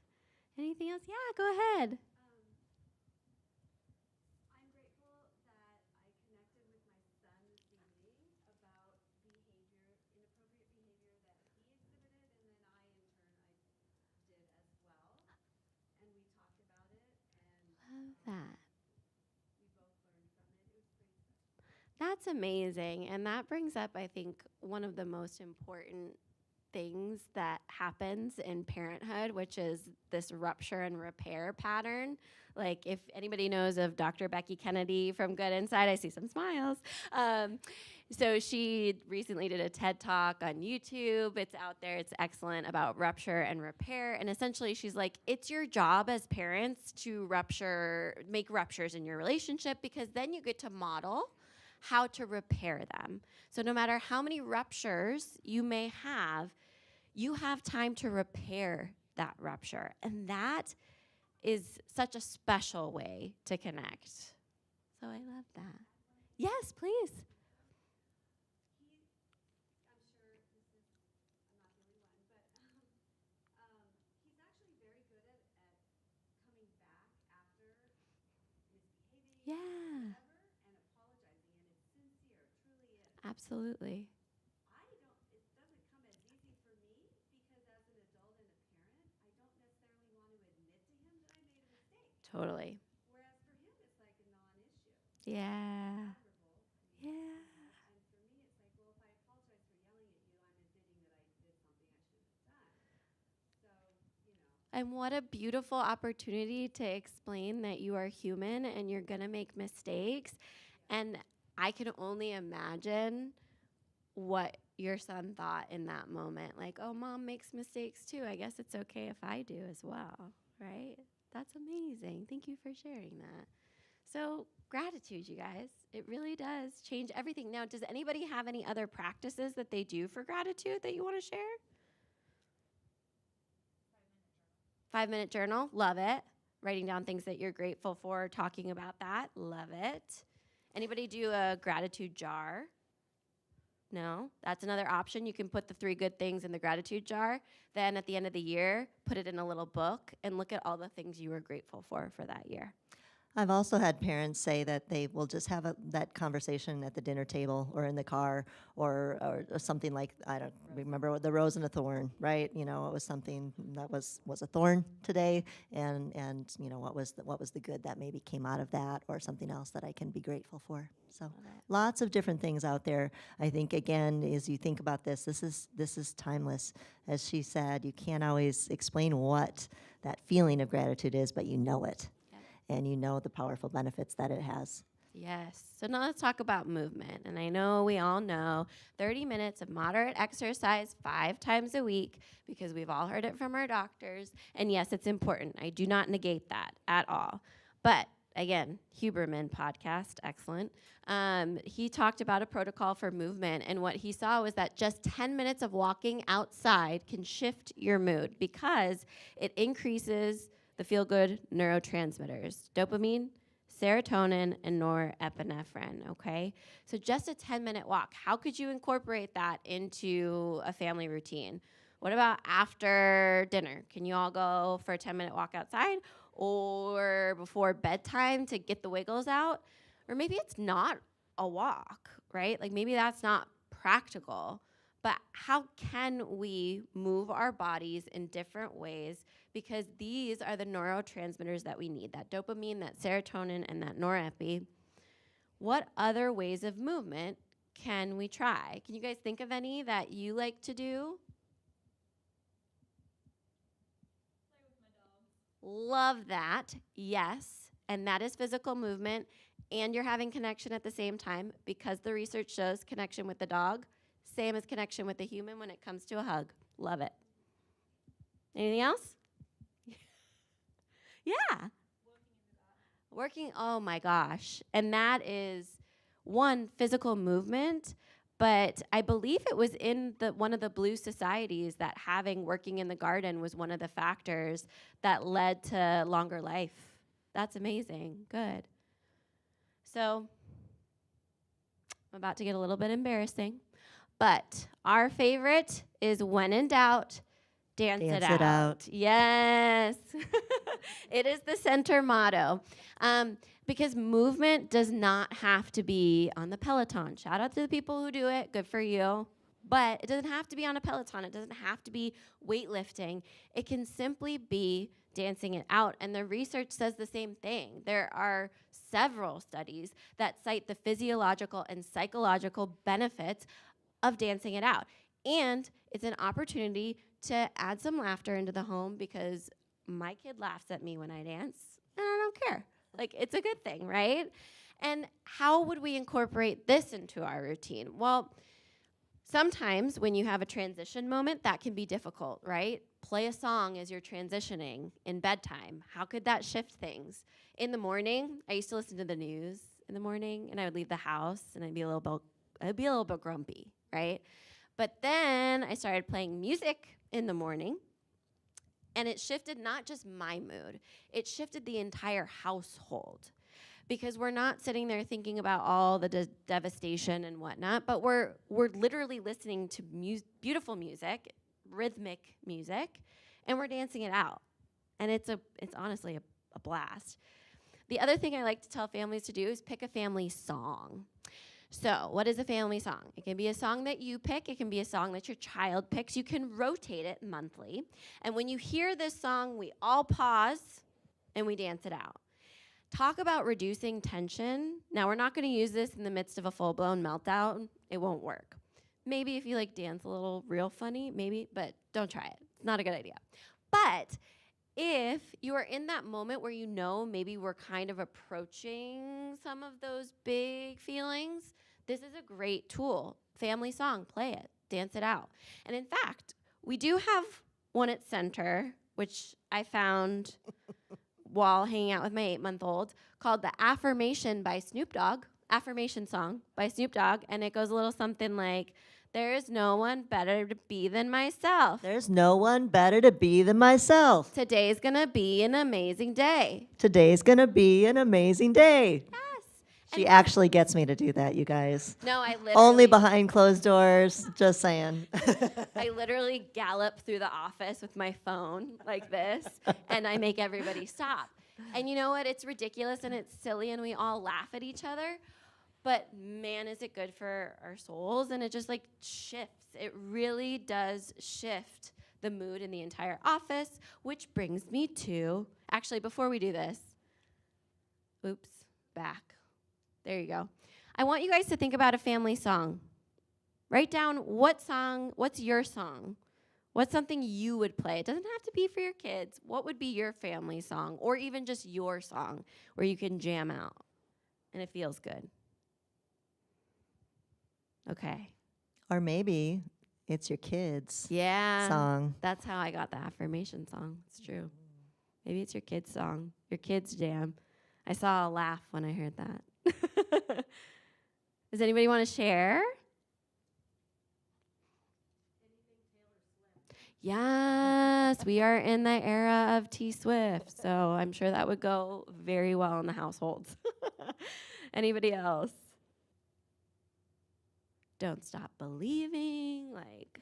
Anything else? Yeah, go ahead. I'm grateful that I connected with my son this evening about inappropriate behavior that he exhibited, and then I did as well. And we talked about it, and Love that. we both learned from it. It was pretty special. That's amazing. And that brings up, I think, one of the most important things that happens in parenthood, which is this rupture and repair pattern. Like, if anybody knows of Dr. Becky Kennedy from Good Inside, I see some smiles. So she recently did a TED Talk on YouTube. It's out there. It's excellent, about rupture and repair. And essentially, she's like, it's your job as parents to make ruptures in your relationship, because then you get to model how to repair them. So no matter how many ruptures you may have, you have time to repair that rupture. And that is such a special way to connect. So I love that. Yes, please. I'm sure I'm not the only one, but he's actually very good at coming back after misbehaving Yeah. or whatever and apologizing, and it's sincere. It truly is. Absolutely. It doesn't come as easy for me because as an adult and a parent, I don't necessarily want to admit to him that I made a mistake. Totally. Whereas for him, it's like a non-issue. Yeah. Comfortable. Yeah. And for me, it's like, well, if I apologize for yelling at you, I'm admitting that I did something I shouldn't have done. So, And what a beautiful opportunity to explain that you are human and you're going to make mistakes. And I can only imagine what your son thought in that moment. Like, oh, mom makes mistakes too. I guess it's okay if I do as well, right? That's amazing. Thank you for sharing that. So, gratitude, you guys. It really does change everything. Now, does anybody have any other practices that they do for gratitude that you want to share? 5-minute journal. Love it. Writing down things that you're grateful for, talking about that. Love it. Anybody do a gratitude jar? No? That's another option. You can put the 3 good things in the gratitude jar. Then at the end of the year, put it in a little book and look at all the things you were grateful for that year. I've also had parents say that they will just have that conversation at the dinner table or in the car or something like, I don't remember what the rose and a thorn, right? You know, it was something that was a thorn today, and you know, what was the good that maybe came out of that, or something else that I can be grateful for. So lots of different things out there. I think, again, as you think about this is timeless. As she said, you can't always explain what that feeling of gratitude is, but you know it. And you know the powerful benefits that it has. Yes. So now let's talk about movement. And I know we all know 30 minutes of moderate exercise 5 times a week, because we've all heard it from our doctors. And yes, it's important. I do not negate that at all. But again, Huberman podcast, excellent. He talked about a protocol for movement, and what he saw was that just 10 minutes of walking outside can shift your mood because it increases the feel-good neurotransmitters, dopamine, serotonin, and norepinephrine, okay? So just a 10-minute walk. How could you incorporate that into a family routine? What about after dinner? Can you all go for a 10-minute walk outside? Or before bedtime to get the wiggles out? Or maybe it's not a walk, right? Like maybe that's not practical. But how can we move our bodies in different ways? Because these are the neurotransmitters that we need, that dopamine, that serotonin, and that norepi. What other ways of movement can we try? Can you guys think of any that you like to do? Play with my dog. Love that, yes. And that is physical movement, and you're having connection at the same time, because the research shows connection with the dog, same as connection with the human when it comes to a hug. Love it. Anything else? Yeah. Working, oh my gosh. And that is one, physical movement, but I believe it was in one of the Blue Societies that having working in the garden was one of the factors that led to longer life. That's amazing. Good. So I'm about to get a little bit embarrassing, but our favorite is when in doubt, dance it out. Yes. It is the center motto. Because movement does not have to be on the Peloton. Shout out to the people who do it. Good for you. But it doesn't have to be on a Peloton. It doesn't have to be weightlifting. It can simply be dancing it out. And the research says the same thing. There are several studies that cite the physiological and psychological benefits of dancing it out. And it's an opportunity to add some laughter into the home, because my kid laughs at me when I dance, and I don't care. Like, it's a good thing, right? And how would we incorporate this into our routine? Well, sometimes when you have a transition moment, that can be difficult, right? Play a song as you're transitioning in bedtime. How could that shift things? In the morning, I used to listen to the news in the morning, and I would leave the house, and I'd be a little bit grumpy, right? But then I started playing music in the morning, and it shifted not just my mood, it shifted the entire household. Because we're not sitting there thinking about all the devastation and whatnot, but we're literally listening to beautiful music, rhythmic music, and we're dancing it out. And it's honestly a blast. The other thing I like to tell families to do is pick a family song. So what is a family song? It can be a song that you pick. It can be a song that your child picks. You can rotate it monthly. And when you hear this song, we all pause and we dance it out. Talk about reducing tension. Now, we're not going to use this in the midst of a full-blown meltdown. It won't work. Maybe if you like dance a little real funny, maybe, but don't try it. It's not a good idea. But if you are in that moment where you know maybe we're kind of approaching some of those big feelings, this is a great tool. Family song, play it, dance it out. And in fact, we do have one at Center, which I found while hanging out with my 8-month-old, called the Affirmation by Snoop Dogg, Affirmation Song by Snoop Dogg, and it goes a little something like, there is no one better to be than myself. There's no one better to be than myself. Today's gonna be an amazing day. Today's gonna be an amazing day. Yes. She And actually gets me to do that, you guys. no, I literally Only behind closed doors, just saying. I literally gallop through the office with my phone like this, and I make everybody stop. And you know what? It's ridiculous and it's silly and we all laugh at each other. But man, is it good for our souls? And it just like shifts. It really does shift the mood in the entire office, which brings me to, actually, before we do this, oops, back. There you go. I want you guys to think about a family song. Write down what's your song? What's something you would play? It doesn't have to be for your kids. What would be your family song or even just your song where you can jam out and it feels good? Okay. Or maybe it's your kids' Yeah. song. That's how I got the affirmation song. It's true. Maybe it's your kid's song, your kid's jam. I saw a laugh when I heard that. Does anybody want to share? Yes, we are in the era of T Swift, so I'm sure that would go very well in the households. Anybody else? Don't Stop Believing, like.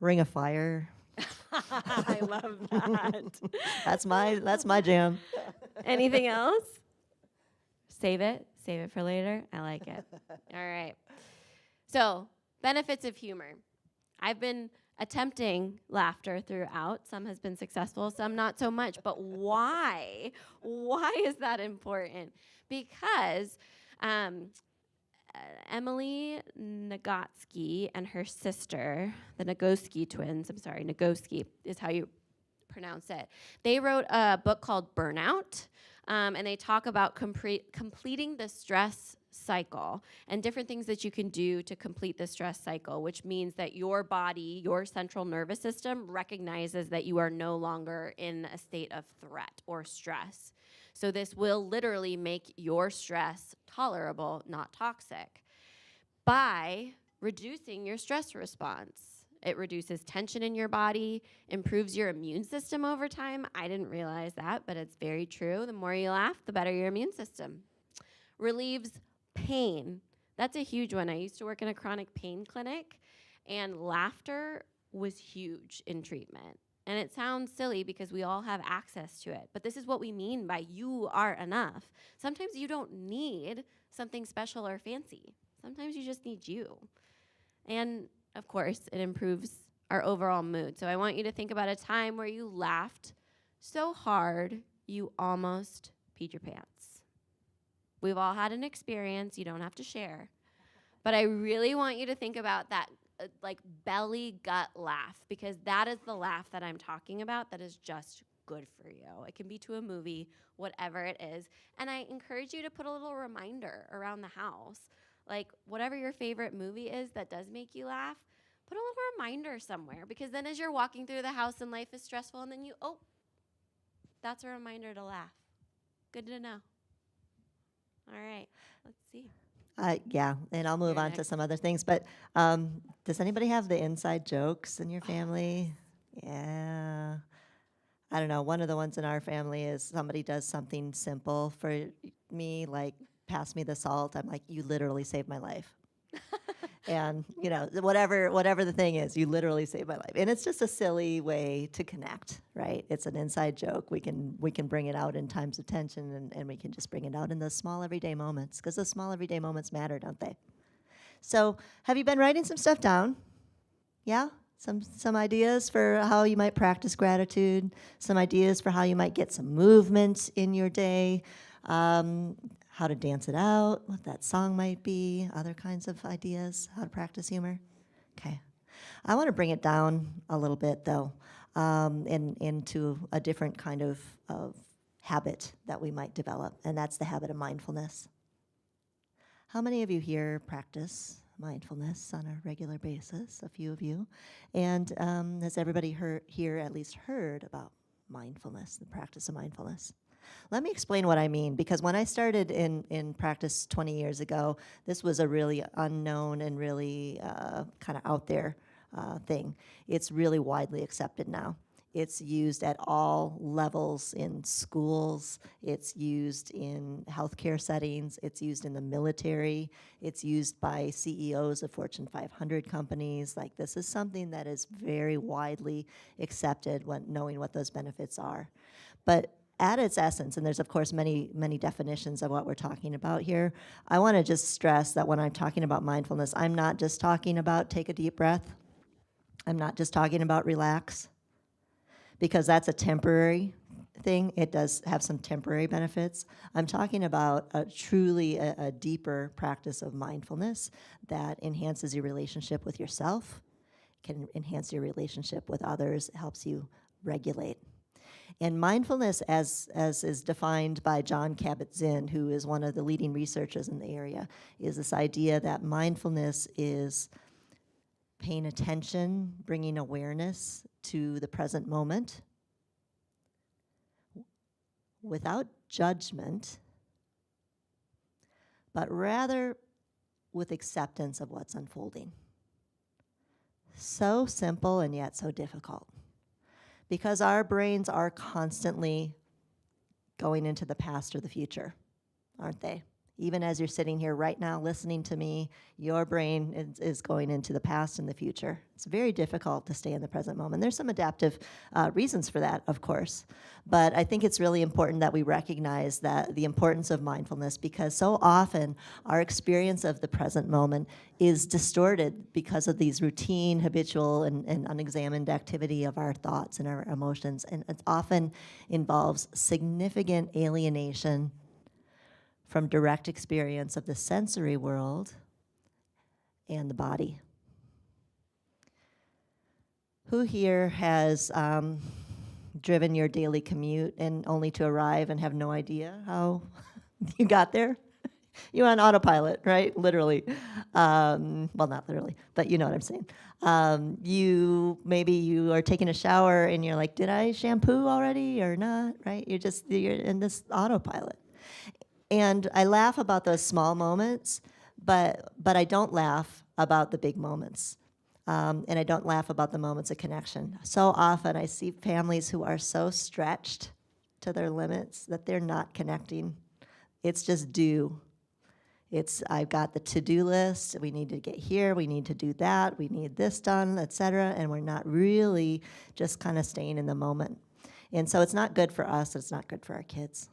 Ring of Fire. I love that. That's my jam. Anything else? Save it for later. I like it. All right. So, benefits of humor. I've been attempting laughter throughout. Some has been successful, some not so much. But why? Why is that important? Because Emily Nagoski and her sister, the Nagoski twins, Nagoski is how you pronounce it. They wrote a book called Burnout, and they talk about completing the stress cycle and different things that you can do to complete the stress cycle, which means that your body, your central nervous system, recognizes that you are no longer in a state of threat or stress. So this will literally make your stress tolerable, not toxic, by reducing your stress response. It reduces tension in your body, improves your immune system over time. I didn't realize that, but it's very true. The more you laugh, the better your immune system. Relieves pain. That's a huge one. I used to work in a chronic pain clinic, and laughter was huge in treatment. And it sounds silly because we all have access to it, but this is what we mean by you are enough. Sometimes you don't need something special or fancy. Sometimes you just need you. And of course, it improves our overall mood. So I want you to think about a time where you laughed so hard you almost peed your pants. We've all had an experience. You don't have to share. But I really want you to think about that like belly gut laugh, because that is the laugh that I'm talking about that is just good for you. It can be to a movie, whatever it is. And I encourage you to put a little reminder around the house. Like whatever your favorite movie is that does make you laugh, put a little reminder somewhere, because then as you're walking through the house and life is stressful and then that's a reminder to laugh. Good to know. All right, let's see. Yeah, and I'll move You're on to next. some other things. But does anybody have the inside jokes in your family? Yeah. I don't know. One of the ones in our family is somebody does something simple for me, like pass me the salt. I'm like, you literally saved my life. And, whatever the thing is, you literally saved my life. And it's just a silly way to connect, right? It's an inside joke. We can bring it out in times of tension, and we can just bring it out in those small everyday moments, because those small everyday moments matter, don't they? So have you been writing some stuff down? Yeah? Some ideas for how you might practice gratitude, some ideas for how you might get some movement in your day, how to dance it out, what that song might be, other kinds of ideas, how to practice humor. Okay. I want to bring it down a little bit, though, into a different kind of habit that we might develop, and that's the habit of mindfulness. How many of you here practice mindfulness on a regular basis? A few of you. And has everybody here at least heard about mindfulness, the practice of mindfulness? Let me explain what I mean, because when I started in practice 20 years ago, this was a really unknown and really kind of out there thing. It's really widely accepted now. It's used at all levels in schools. It's used in healthcare settings. It's used in the military. It's used by CEOs of Fortune 500 companies. Like, this is something that is very widely accepted when knowing what those benefits are. But at its essence, and there's of course many, many definitions of what we're talking about here, I want to just stress that when I'm talking about mindfulness, I'm not just talking about take a deep breath. I'm not just talking about relax, because that's a temporary thing. It does have some temporary benefits. I'm talking about truly a deeper practice of mindfulness that enhances your relationship with yourself, can enhance your relationship with others, helps you regulate. And mindfulness, as is defined by John Kabat-Zinn, who is one of the leading researchers in the area, is this idea that mindfulness is paying attention, bringing awareness to the present moment without judgment, but rather with acceptance of what's unfolding. So simple and yet so difficult. Because our brains are constantly going into the past or the future, aren't they? Even as you're sitting here right now listening to me, your brain is going into the past and the future. It's very difficult to stay in the present moment. There's some adaptive reasons for that, of course. But I think it's really important that we recognize that the importance of mindfulness, because so often our experience of the present moment is distorted because of these routine, habitual, and unexamined activity of our thoughts and our emotions. And it often involves significant alienation from direct experience of the sensory world and the body. Who here has driven your daily commute and only to arrive and have no idea how you got there? You're on autopilot, right? Literally. Well, not literally, but you know what I'm saying. Maybe you are taking a shower and you're like, did I shampoo already or not, right? You're in this autopilot. And I laugh about those small moments, but I don't laugh about the big moments. And I don't laugh about the moments of connection. So often I see families who are so stretched to their limits that they're not connecting. It's just do. I've got the to-do list. We need to get here. We need to do that. We need this done, et cetera. And we're not really just kind of staying in the moment. And so it's not good for us. It's not good for our kids.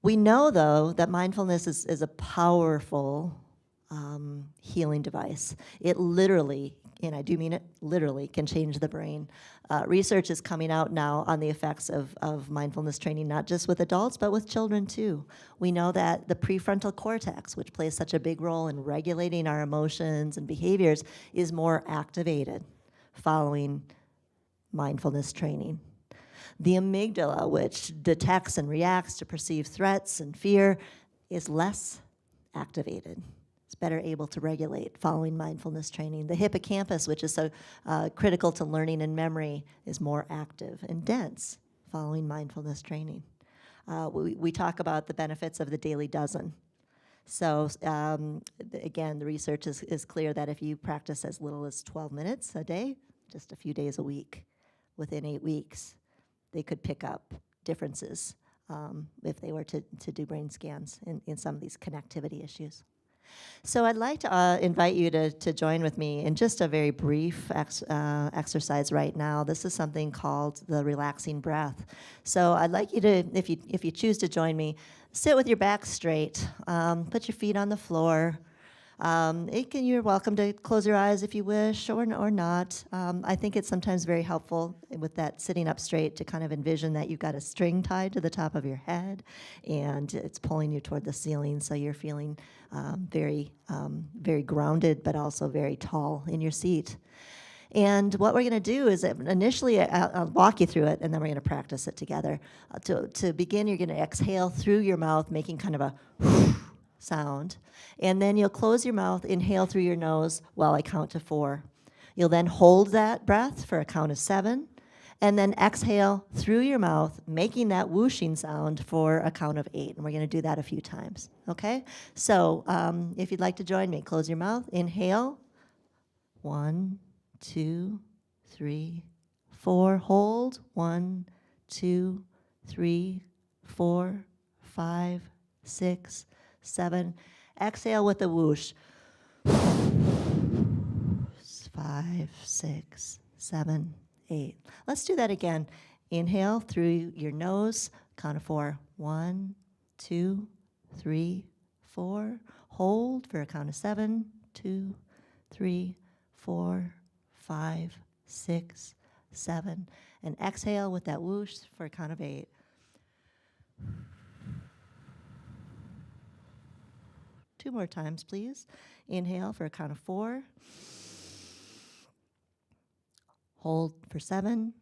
We know, though, that mindfulness is a powerful healing device. It literally, and I do mean it, literally can change the brain. Research is coming out now on the effects of mindfulness training, not just with adults, but with children, too. We know that the prefrontal cortex, which plays such a big role in regulating our emotions and behaviors, is more activated following mindfulness training. The amygdala, which detects and reacts to perceived threats and fear, is less activated. It's better able to regulate following mindfulness training. The hippocampus, which is so critical to learning and memory, is more active and dense following mindfulness training. We talk about the benefits of the daily dozen. So again, the research is clear that if you practice as little as 12 minutes a day, just a few days a week, within 8 weeks, they could pick up differences if they were to do brain scans in some of these connectivity issues. So I'd like to invite you to join with me in just a very brief exercise right now. This is something called the relaxing breath. So I'd like you to, if you choose to join me, sit with your back straight, put your feet on the floor. You're welcome to close your eyes if you wish, or not. I think it's sometimes very helpful with that sitting up straight to kind of envision that you've got a string tied to the top of your head, and it's pulling you toward the ceiling, so you're feeling very grounded, but also very tall in your seat. And what we're going to do is initially, I'll walk you through it, and then we're going to practice it together. To begin, you're going to exhale through your mouth, making kind of a sound. And then you'll close your mouth, inhale through your nose while I count to 4. You'll then hold that breath for a count of 7, and then exhale through your mouth, making that whooshing sound for a count of 8. And we're going to do that a few times, okay? So if you'd like to join me, close your mouth, inhale. 1, 2, 3, 4. Hold. 1, 2, 3, 4, 5, 6, 7. Exhale with a whoosh. 5, 6, 7, 8. Let's do that again. Inhale through your nose, count of 4. 1, 2, 3, 4. Hold for a count of 7. 2, 3, 4, 5, 6, 7. And exhale with that whoosh for a count of 8. Two more times, please. Inhale for a count of 4. Hold for 7.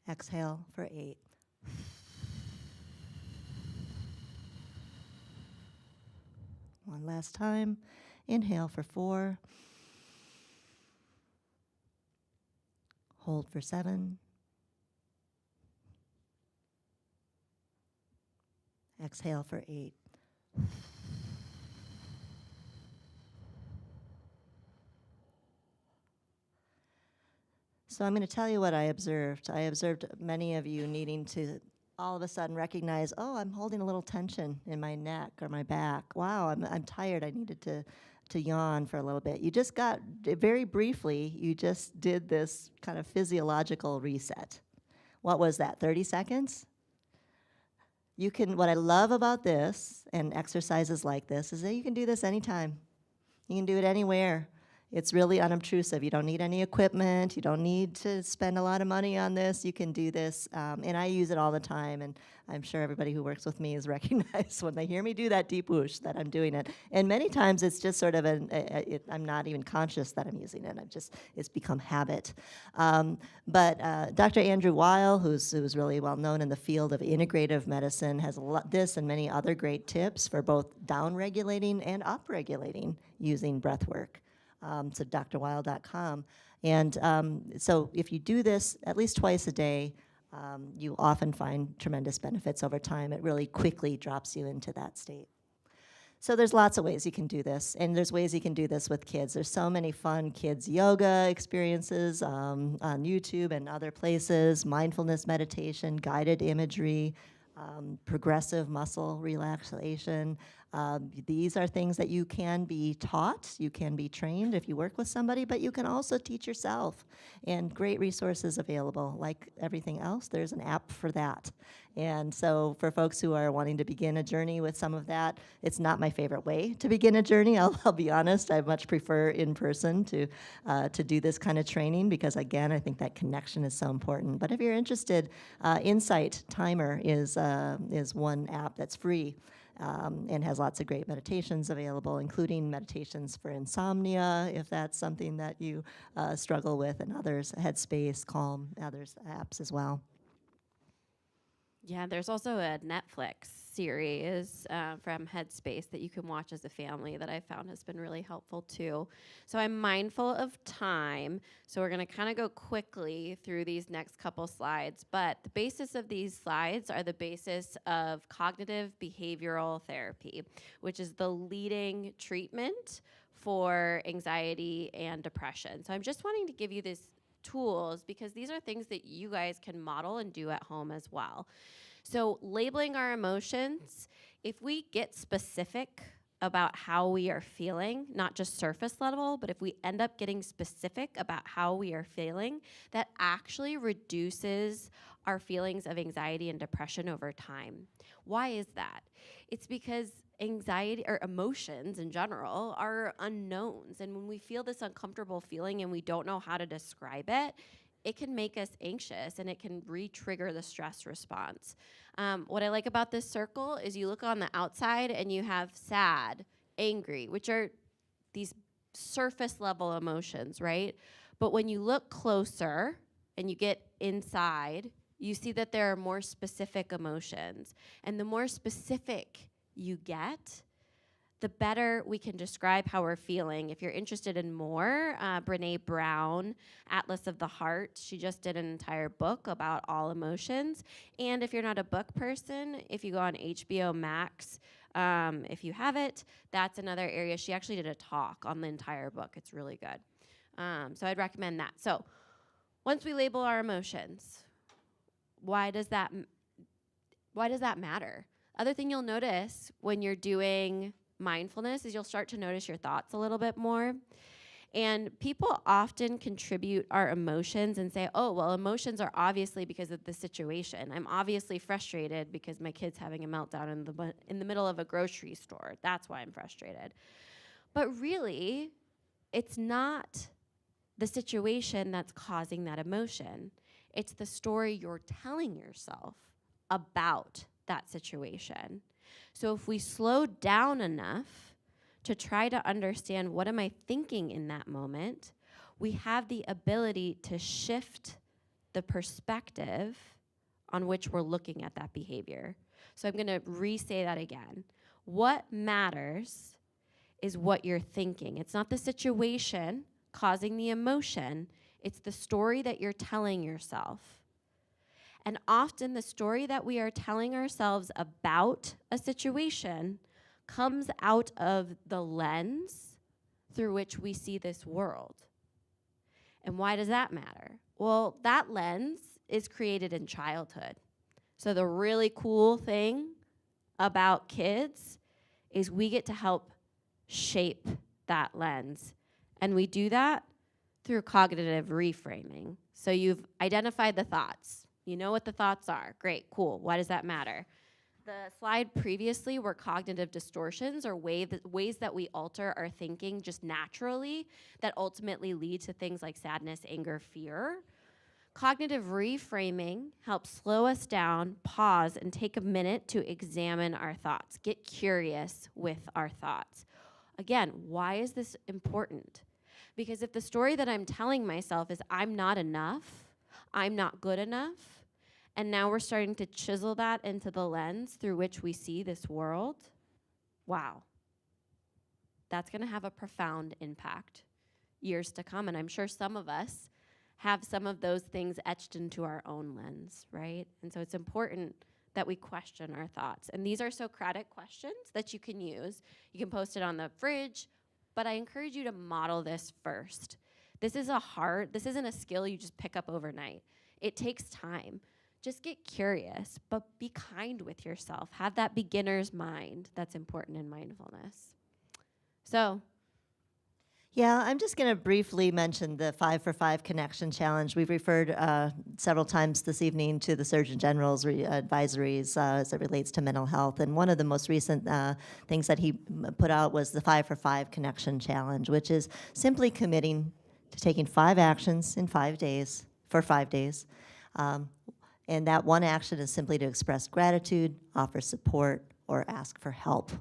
Exhale for 8. One last time. Inhale for 4. Hold for 7. Exhale for 8. So I'm going to tell you what I observed. I observed many of you needing to all of a sudden recognize, oh, I'm holding a little tension in my neck or my back. Wow, I'm tired. I needed to yawn for a little bit. You just got, very briefly, you just did this kind of physiological reset. What was that, 30 seconds? You can, what I love about this and exercises like this is that you can do this anytime. You can do it anywhere. It's really unobtrusive. You don't need any equipment. You don't need to spend a lot of money on this. You can do this, and I use it all the time, and I'm sure everybody who works with me is recognized when they hear me do that deep whoosh that I'm doing it. And many times it's just sort of I'm not even conscious that I'm using it. It's become habit. But Dr. Andrew Weil, who's really well known in the field of integrative medicine, has this and many other great tips for both down-regulating and up-regulating using breath work. So drweil.com. And so if you do this at least twice a day, you often find tremendous benefits over time. It really quickly drops you into that state. So there's lots of ways you can do this, and there's ways you can do this with kids. There's so many fun kids yoga experiences on YouTube and other places, mindfulness meditation, guided imagery, progressive muscle relaxation. These are things that you can be taught, you can be trained if you work with somebody, but you can also teach yourself. And great resources available. Like everything else, there's an app for that. And so for folks who are wanting to begin a journey with some of that, it's not my favorite way to begin a journey. I'll be honest, I much prefer in person to do this kind of training because, again, I think that connection is so important. But if you're interested, Insight Timer is one app that's free. And has lots of great meditations available, including meditations for insomnia, if that's something that you struggle with, and others, Headspace, Calm, others apps as well. Yeah, there's also a Netflix series from Headspace that you can watch as a family that I found has been really helpful too. So I'm mindful of time, so we're going to kind of go quickly through these next couple slides. But the basis of these slides are the basis of cognitive behavioral therapy, which is the leading treatment for anxiety and depression. So I'm just wanting to give you these tools because these are things that you guys can model and do at home as well. So labeling our emotions, if we get specific about how we are feeling, not just surface level, but if we end up getting specific about how we are feeling, that actually reduces our feelings of anxiety and depression over time. Why is that? It's because anxiety or emotions in general are unknowns. And when we feel this uncomfortable feeling and we don't know how to describe it, it can make us anxious and it can re-trigger the stress response. What I like about this circle is you look on the outside and you have sad, angry, which are these surface level emotions, right? But when you look closer and you get inside, you see that there are more specific emotions. And the more specific you get, the better we can describe how we're feeling. If you're interested in more, Brene Brown, Atlas of the Heart, she just did an entire book about all emotions. And if you're not a book person, if you go on HBO Max, if you have it, that's another area. She actually did a talk on the entire book. It's really good. So I'd recommend that. So once we label our emotions, why does that matter? Other thing you'll notice when you're doing mindfulness is you'll start to notice your thoughts a little bit more. And people often contribute our emotions and say, oh, well, emotions are obviously because of the situation. I'm obviously frustrated because my kid's having a meltdown in the middle of a grocery store. That's why I'm frustrated. But really, it's not the situation that's causing that emotion. It's the story you're telling yourself about that situation. So if we slow down enough to try to understand what am I thinking in that moment, we have the ability to shift the perspective on which we're looking at that behavior. So I'm going to re-say that again. What matters is what you're thinking. It's not the situation causing the emotion. It's the story that you're telling yourself. And often the story that we are telling ourselves about a situation comes out of the lens through which we see this world. And why does that matter? Well, that lens is created in childhood. So the really cool thing about kids is we get to help shape that lens. And we do that through cognitive reframing. So you've identified the thoughts. You know what the thoughts are. Great, cool. Why does that matter? The slide previously were cognitive distortions or ways that we alter our thinking just naturally that ultimately lead to things like sadness, anger, fear. Cognitive reframing helps slow us down, pause, and take a minute to examine our thoughts. Get curious with our thoughts. Again, why is this important? Because if the story that I'm telling myself is I'm not enough, I'm not good enough, and now we're starting to chisel that into the lens through which we see this world, wow. That's going to have a profound impact years to come. And I'm sure some of us have some of those things etched into our own lens, right? And so it's important that we question our thoughts. And these are Socratic questions that you can use. You can post it on the fridge, but I encourage you to model this first. This isn't a skill you just pick up overnight. It takes time. Just get curious, but be kind with yourself. Have that beginner's mind that's important in mindfulness. So, Yeah, I'm just going to briefly mention the 5 for 5 Connection Challenge. We've referred several times this evening to the Surgeon General's advisories as it relates to mental health. And one of the most recent things that he put out was the 5 for 5 Connection Challenge, which is simply committing to taking 5 actions in 5 days, for 5 days. And that one action is simply to express gratitude, offer support, or ask for help.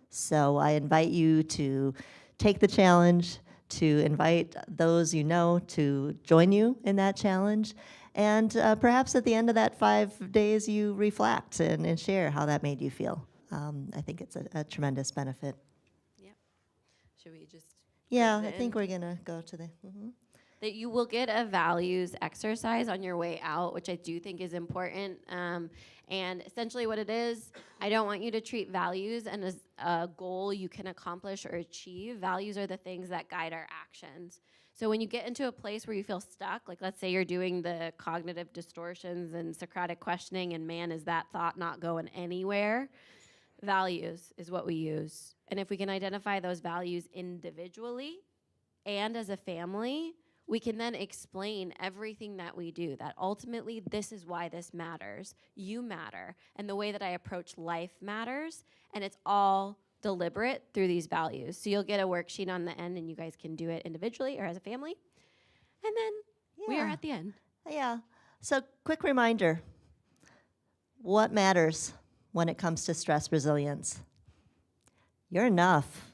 So I invite you to take the challenge, to invite those you know to join you in that challenge, and perhaps at the end of that 5 days you reflect and share how that made you feel. I think it's a tremendous benefit. yep. Should we just Yeah, go to I the think end? we're gonna go to the, That you will get a values exercise on your way out, which I do think is important. And essentially what it is, I don't want you to treat values and as a goal you can accomplish or achieve. Values are the things that guide our actions. So when you get into a place where you feel stuck, like let's say you're doing the cognitive distortions and Socratic questioning, and man, is that thought not going anywhere? Values is what we use. And if we can identify those values individually and as a family, we can then explain everything that we do, that ultimately this is why this matters. You matter. And the way that I approach life matters. And it's all deliberate through these values. So you'll get a worksheet on the end and you guys can do it individually or as a family. And then we are Yeah. at the end. Yeah. So quick reminder, what matters when it comes to stress resilience? You're enough.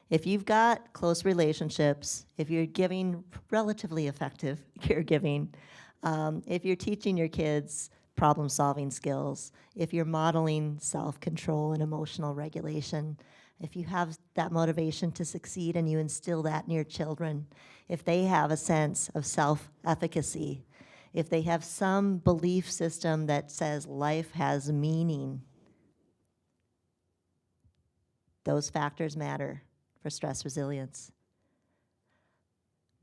If you've got close relationships, if you're giving relatively effective caregiving, if you're teaching your kids problem-solving skills, if you're modeling self-control and emotional regulation, if you have that motivation to succeed and you instill that in your children, if they have a sense of self-efficacy, if they have some belief system that says life has meaning, those factors matter for stress resilience.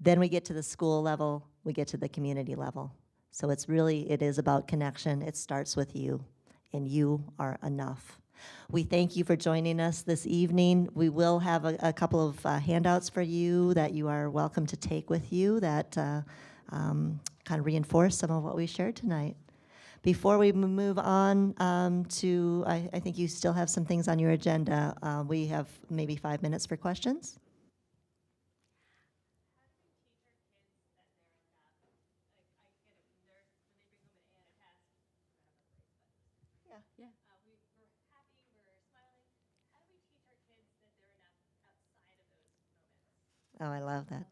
Then we get to the school level, we get to the community level. So it is about connection. It starts with you, and you are enough. We thank you for joining us this evening. We will have a couple of handouts for you that you are welcome to take with you that kind of reinforce some of what we shared tonight. Before we move on I think you still have some things on your agenda. We have maybe 5 minutes for questions. Oh, I love that.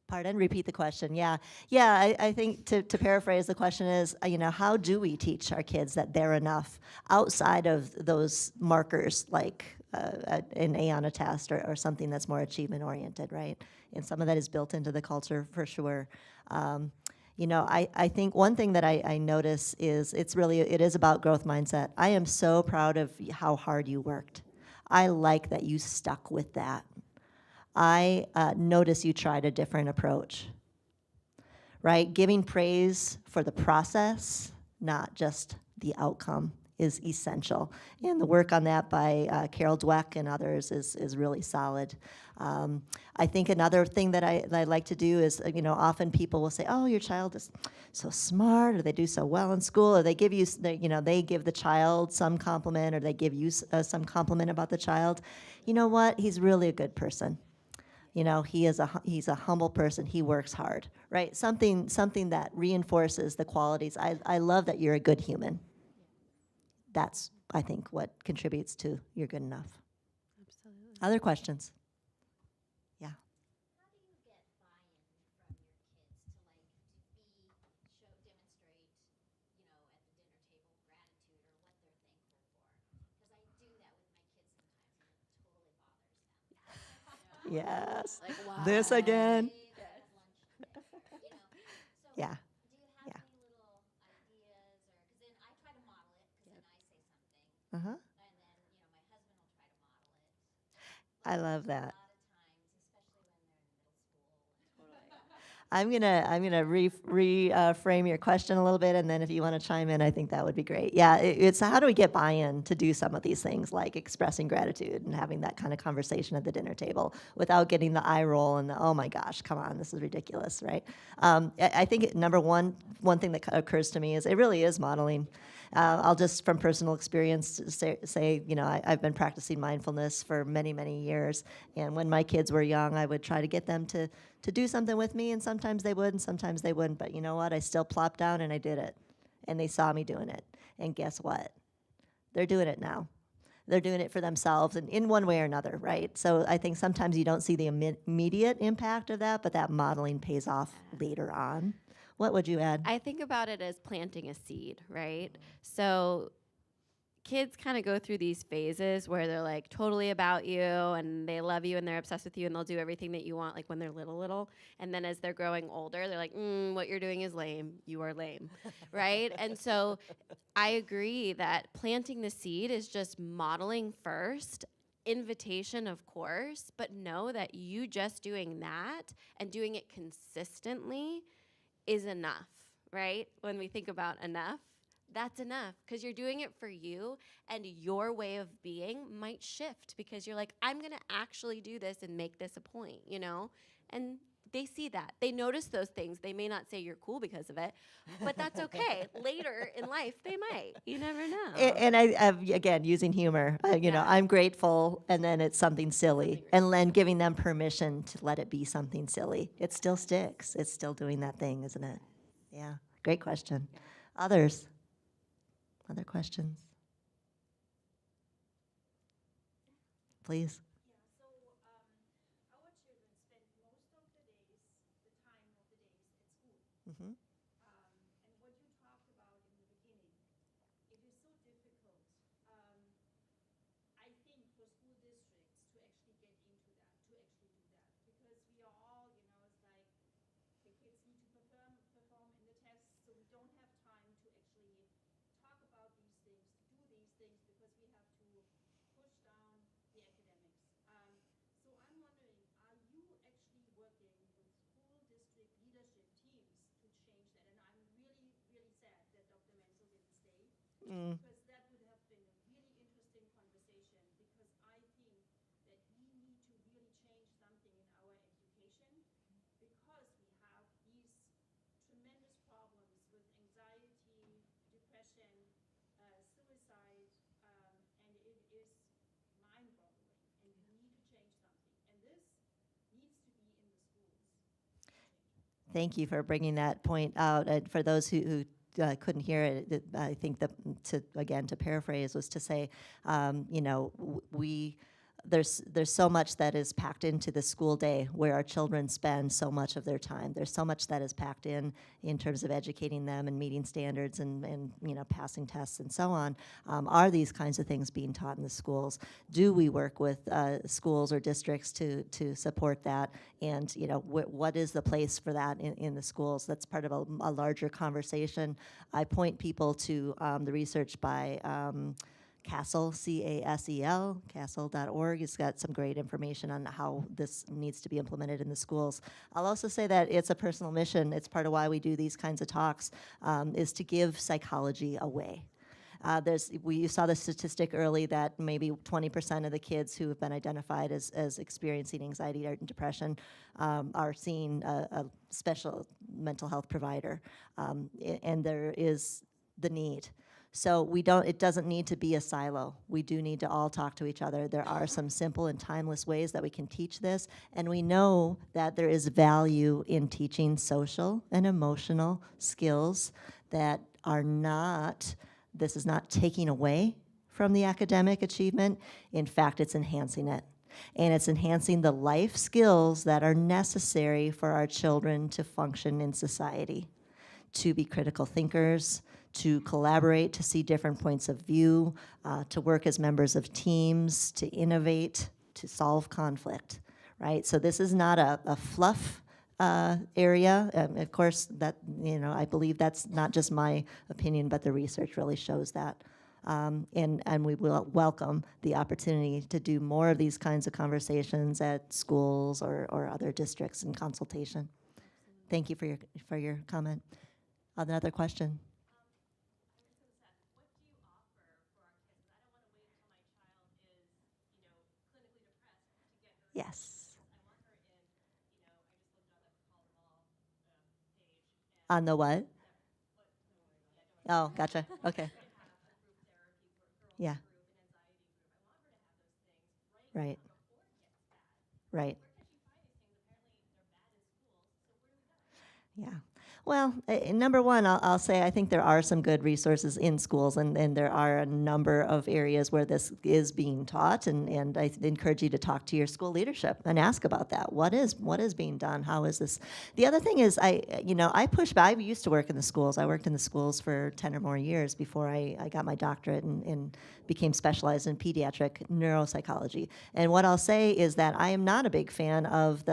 Pardon? Repeat the question. Yeah. Yeah, I think to paraphrase, the question is, how do we teach our kids that they're enough outside of those markers like an A on a test or something that's more achievement oriented, right? And some of that is built into the culture for sure. I think one thing that I notice is it is about growth mindset. I am so proud of how hard you worked. I like that you stuck with that. I notice you tried a different approach, right? Giving praise for the process, not just the outcome, is essential. And the work on that by Carol Dweck and others is really solid. I think another thing that I like to do is, often people will say, oh, your child is so smart, or they do so well in school, or they give you, they give the child some compliment, or they give you some compliment about the child. You know what? He's really a good person. He's a humble person. He works hard, right? Something that reinforces the qualities. I love that you're a good human. That's, I think, what contributes to you're good enough. Absolutely. Other questions? Yeah. How do you get buy-in from your kids to demonstrate, at the dinner table gratitude or what they're thankful for? Because I do that with my kids sometimes and it totally bothers them. Yes. Like, wow. This again. Yes. So Yeah. do you have Yeah. any little ideas or, because then I try to model it, because then I say something, Uh-huh. and then, my husband will try to model it. I love A that. lot of times, especially when they're in middle school. I'm gonna reframe your question a little bit, and then if you want to chime in, I think that would be great. Yeah, it's how do we get buy-in to do some of these things, like expressing gratitude and having that kind of conversation at the dinner table without getting the eye roll and the, oh my gosh, come on, this is ridiculous, right? I think number one thing that occurs to me is it really is modeling. I'll just, from personal experience, say I've been practicing mindfulness for many, many years, and when my kids were young, I would try to get them to do something with me, and sometimes they would, and sometimes they wouldn't. But you know what? I still plopped down and I did it, and they saw me doing it. And guess what? They're doing it now. They're doing it for themselves, and in one way or another, right? So I think sometimes you don't see the immediate impact of that, but that modeling pays off later on. What would you add? I think about it as planting a seed, right? So kids kind of go through these phases where they're like totally about you and they love you and they're obsessed with you and they'll do everything that you want, like when they're little. And then as they're growing older, they're like, what you're doing is lame. You are lame, right? And so I agree that planting the seed is just modeling first, invitation, of course, but know that you just doing that and doing it consistently is enough, right? When we think about enough, that's enough because you're doing it for you and your way of being might shift because you're like, I'm going to actually do this and make this a point, And they see that. They notice those things. They may not say you're cool because of it, but that's okay. Later in life, they might. You never know. And again, using humor, Yeah. I'm grateful, and then it's something silly, and then giving them permission to let it be something silly. It still sticks. It's still doing that thing, isn't it? Yeah, great question. Others? Other questions? Please. Our children spend most of the days, the time of the days at school. Mm-hmm. And what you talked about in the beginning, it is so difficult, I think, for school districts to actually get into that, to actually do that. Because we are all, it's like the kids need to perform in the tests, so we don't have time to actually talk about these things, to do these things, because we have to push down the academics. So I'm wondering, are you actually working with school district leadership teams to change that? And I'm really, really sad that Dr. Menzel didn't stay, because that would have been a really interesting thank you for bringing that point out. And for those who couldn't hear it, I think that to paraphrase was to say, there's so much that is packed into the school day where our children spend so much of their time. There's so much that is packed in terms of educating them and meeting standards and passing tests and so on. Are these kinds of things being taught in the schools? Do we work with schools or districts to support that? And what is the place for that in the schools? That's part of a larger conversation. I point people to the research by CASEL, C-A-S-E-L, casel.org. It's got some great information on how this needs to be implemented in the schools. I'll also say that it's a personal mission. It's part of why we do these kinds of talks, is to give psychology away. You saw the statistic early that maybe 20% of the kids who have been identified as experiencing anxiety or depression are seeing a special mental health provider, and there is the need. So it doesn't need to be a silo. We do need to all talk to each other. There are some simple and timeless ways that we can teach this, and we know that there is value in teaching social and emotional skills that are not, this is not taking away from the academic achievement. In fact, it's enhancing it. And it's enhancing the life skills that are necessary for our children to function in society, to be critical thinkers, to collaborate, to see different points of view, to work as members of teams, to innovate, to solve conflict, right? So this is not a fluff area. Of course, that I believe that's not just my opinion, but the research really shows that. And we will welcome the opportunity to do more of these kinds of conversations at schools or other districts in consultation. Thank you for your comment. Another question. Yes. On the what? Oh, gotcha. Okay. Yeah. Right. Right. Yeah. Well, number one, I'll say I think there are some good resources in schools, and there are a number of areas where this is being taught, and I encourage you to talk to your school leadership and ask about that. What is being done? How is this? The other thing is, I push back. I used to work in the schools. I worked in the schools for 10 or more years before I got my doctorate and became specialized in pediatric neuropsychology. And what I'll say is that I am not a big fan of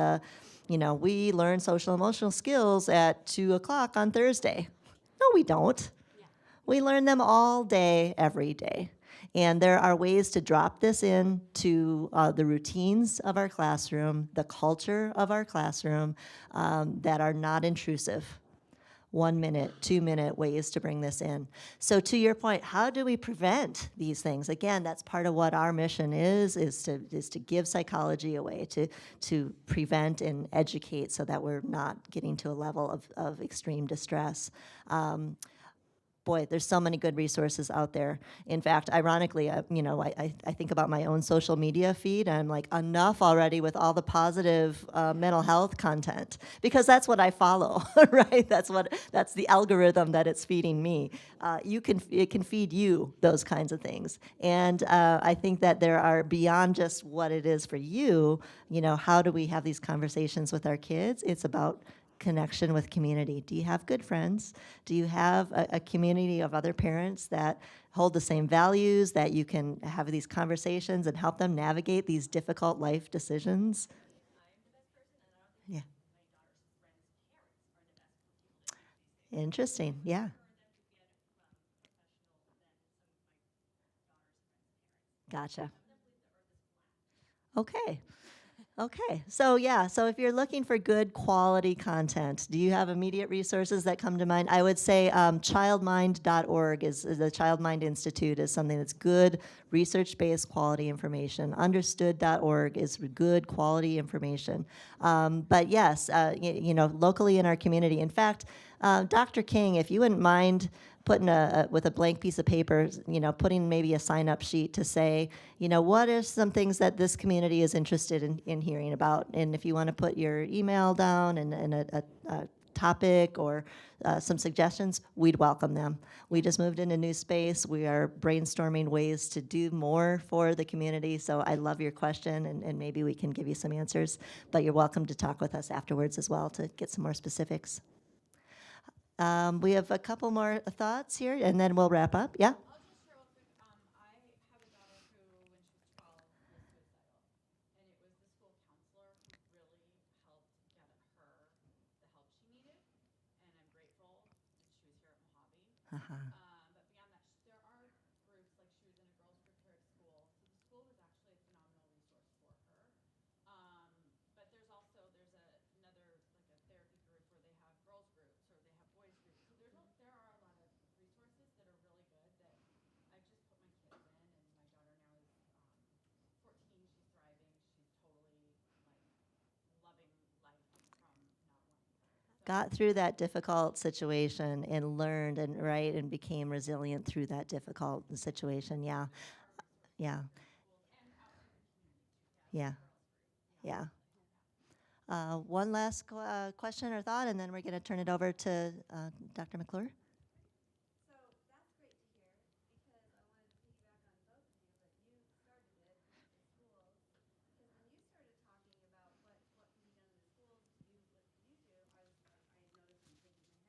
we learn social emotional skills at 2 o'clock on Thursday. No, we don't. Yeah. We learn them all day, every day. And there are ways to drop this into the routines of our classroom, the culture of our classroom, that are not intrusive. 1 minute, 2 minute ways to bring this in. So to your point, how do we prevent these things? Again, that's part of what our mission is to give psychology away, to prevent and educate so that we're not getting to a level of extreme distress. Boy, there's so many good resources out there. In fact, ironically, I think about my own social media feed, and I'm like, enough already with all the positive mental health content, because that's what I follow, right? That's the algorithm that it's feeding me. It can feed you those kinds of things, and I think that there are beyond just what it is for you. How do we have these conversations with our kids? It's about connection with community. Do you have good friends? Do you have a community of other parents that hold the same values, that you can have these conversations and help them navigate these difficult life decisions? Yeah. Interesting. Yeah. Gotcha. Okay. Okay, so if you're looking for good quality content, do you have immediate resources that come to mind? I would say childmind.org is the Child Mind Institute is something that's good research-based quality information. Understood.org is good quality information. But yes, locally in our community. In fact, Dr. King, if you wouldn't mind putting with a blank piece of paper, putting maybe a sign-up sheet to say, what are some things that this community is interested in hearing about? And if you want to put your email down and a topic or some suggestions, we'd welcome them. We just moved into new space. We are brainstorming ways to do more for the community. So I love your question, and maybe we can give you some answers. But you're welcome to talk with us afterwards as well to get some more specifics. We have a couple more thoughts here, and then we'll wrap up. Yeah? I'll just share real quick. I have a daughter who, when she was 12, was suicidal. And it was the school counselor who really helped get her the help she needed. And I'm grateful that she was here at Mojave. Uh-huh. But beyond that, there are groups, like she was in a girls group here at school. So the school was actually a phenomenal resource for her. But there's another, like a therapy group where they have girls groups or they have boys groups. So there are a lot of resources that are really good that I've just put my kids in. And my daughter now is 14. She's thriving. She's totally like loving life from not wanting to. Got through that difficult situation and learned and became resilient through that difficult situation. Yeah. Yeah. Yeah. Yeah. One last question or thought, and then we're going to turn it over to Dr. McClure. So that's great to hear because I wanted to piggyback on both of you, but you started it with the schools. Because when you started talking about what can be done in the schools to do what you do, I noticed I'm shaking my head.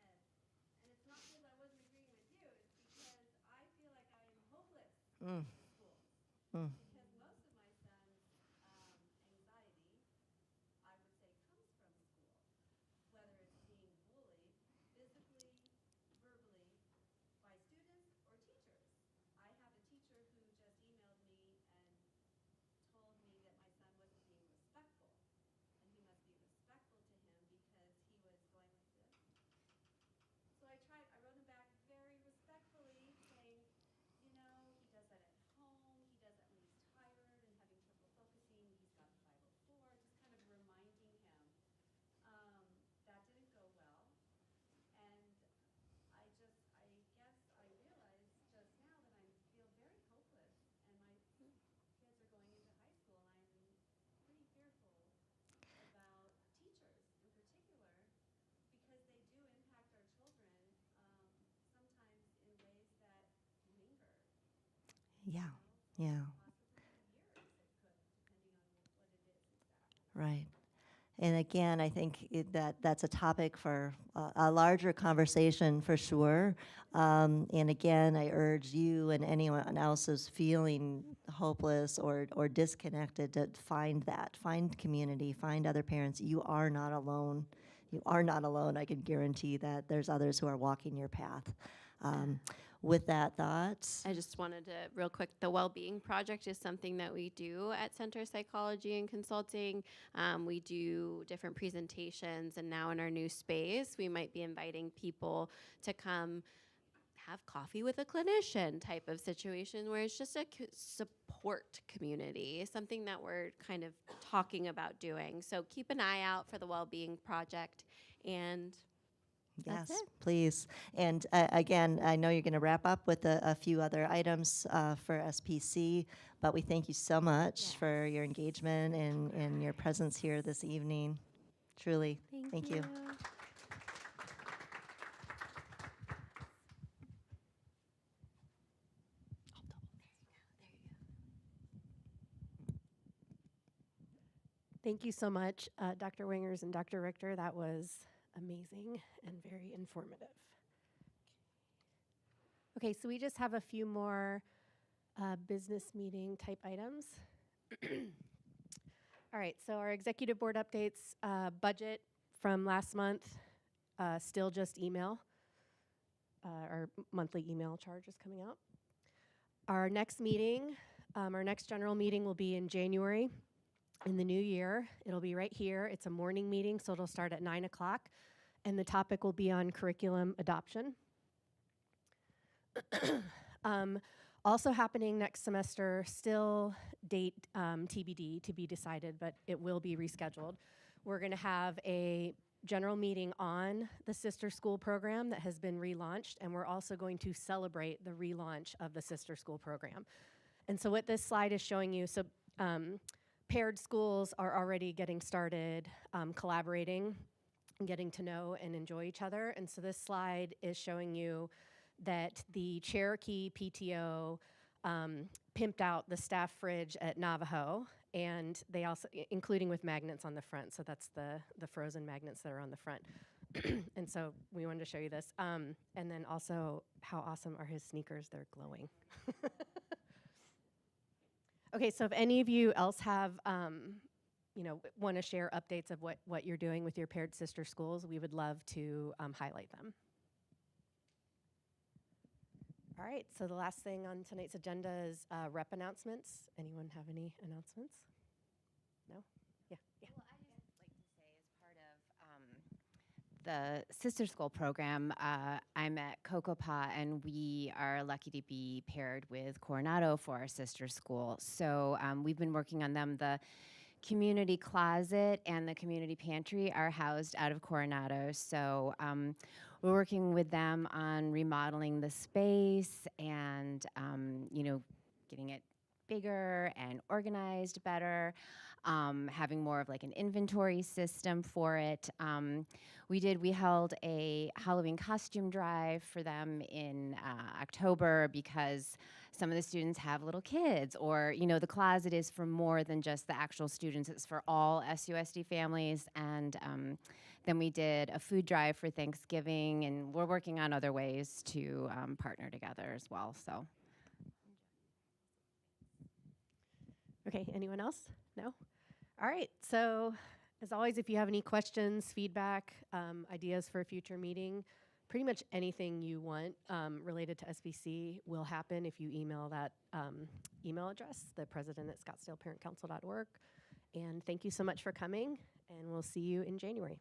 And it's not because I wasn't agreeing with you, it's because I feel like I am hopeless Mm. in schools. Mm. Because most of my son's anxiety, I would say, comes from school. Whether it's being bullied physically, verbally, by students or teachers. I have a teacher who just emailed me and told me that my son wasn't being respectful. And he must be respectful to him because he was going like this. So I wrote him back very respectfully saying, he does that at home, he does that when he's tired and having trouble focusing, he's got the 504, just kind of reminding him. That didn't go well. And I guess I realized just now that I feel very hopeless, and my kids are going into high school, and I'm pretty fearful about teachers in particular, because they do impact our children sometimes in ways that linger. Yeah. Yeah. Possibly for years it could, depending on what it is exactly. Right. And again, I think that's a topic for a larger conversation for sure. And again, I urge you and anyone else who's feeling hopeless or disconnected to find community, find other parents. You are not alone. You are not alone. I can guarantee that there's others who are walking your path. With that thought, I just wanted to, real quick, the Wellbeing Project is something that we do at Center Psychology and Consulting. We do different presentations, and now in our new space, we might be inviting people to come have coffee with a clinician type of situation where it's just a support community, something that we're kind of talking about doing. So keep an eye out for the Wellbeing Project, and that's yes, it. please. And again, I know you're going to wrap up with a few other items for SPC, but we thank you so much for your engagement and your presence here this evening. Truly, thank you. Thank you so much, Dr. Wingers and Dr. Richter. That was amazing and very informative. Okay, so we just have a few more business meeting type items. All right, so our executive board updates, budget from last month, still just email. Our monthly email charge is coming out. Our next meeting, our next general meeting will be in January in the new year. It'll be right here. It's a morning meeting, so it'll start at 9 o'clock, and the topic will be on curriculum adoption. Also happening next semester, still date TBD, to be decided, but it will be rescheduled. We're going to have a general meeting on the Sister School program that has been relaunched, and we're also going to celebrate the relaunch of the Sister School program. And so what this slide is showing you, so paired schools are already getting started collaborating getting to know and enjoy each other. And so this slide is showing you that the Cherokee PTO pimped out the staff fridge at Navajo, and they also, including with magnets on the front. So that's the frozen magnets that are on the front. And so we wanted to show you this. And then also, how awesome are his sneakers? They're glowing. Okay, so if any of you else have, want to share updates of what you're doing with your paired sister schools, we would love to highlight them. All right, so the last thing on tonight's agenda is rep announcements. Anyone have any announcements? No? Yeah. Well, I just like to say, as part of the Sister School program, I'm at Cocopah, and we are lucky to be paired with Coronado for our sister school. So we've been working on them. The community closet and the community pantry are housed out of Coronado. So we're working with them on remodeling the space and, getting it bigger and organized better, having more of like an inventory system for it. We held a Halloween costume drive for them in October because some of the students have little kids, or the closet is for more than just the actual students. It's for all SUSD families. And then we did a food drive for Thanksgiving, and we're working on other ways to partner together as well. So. Okay, anyone else? No? All right, so as always, if you have any questions, feedback, ideas for a future meeting, pretty much anything you want related to SBC will happen if you email that email address, the president@scottsdaleparentcouncil.org. And thank you so much for coming, and we'll see you in January.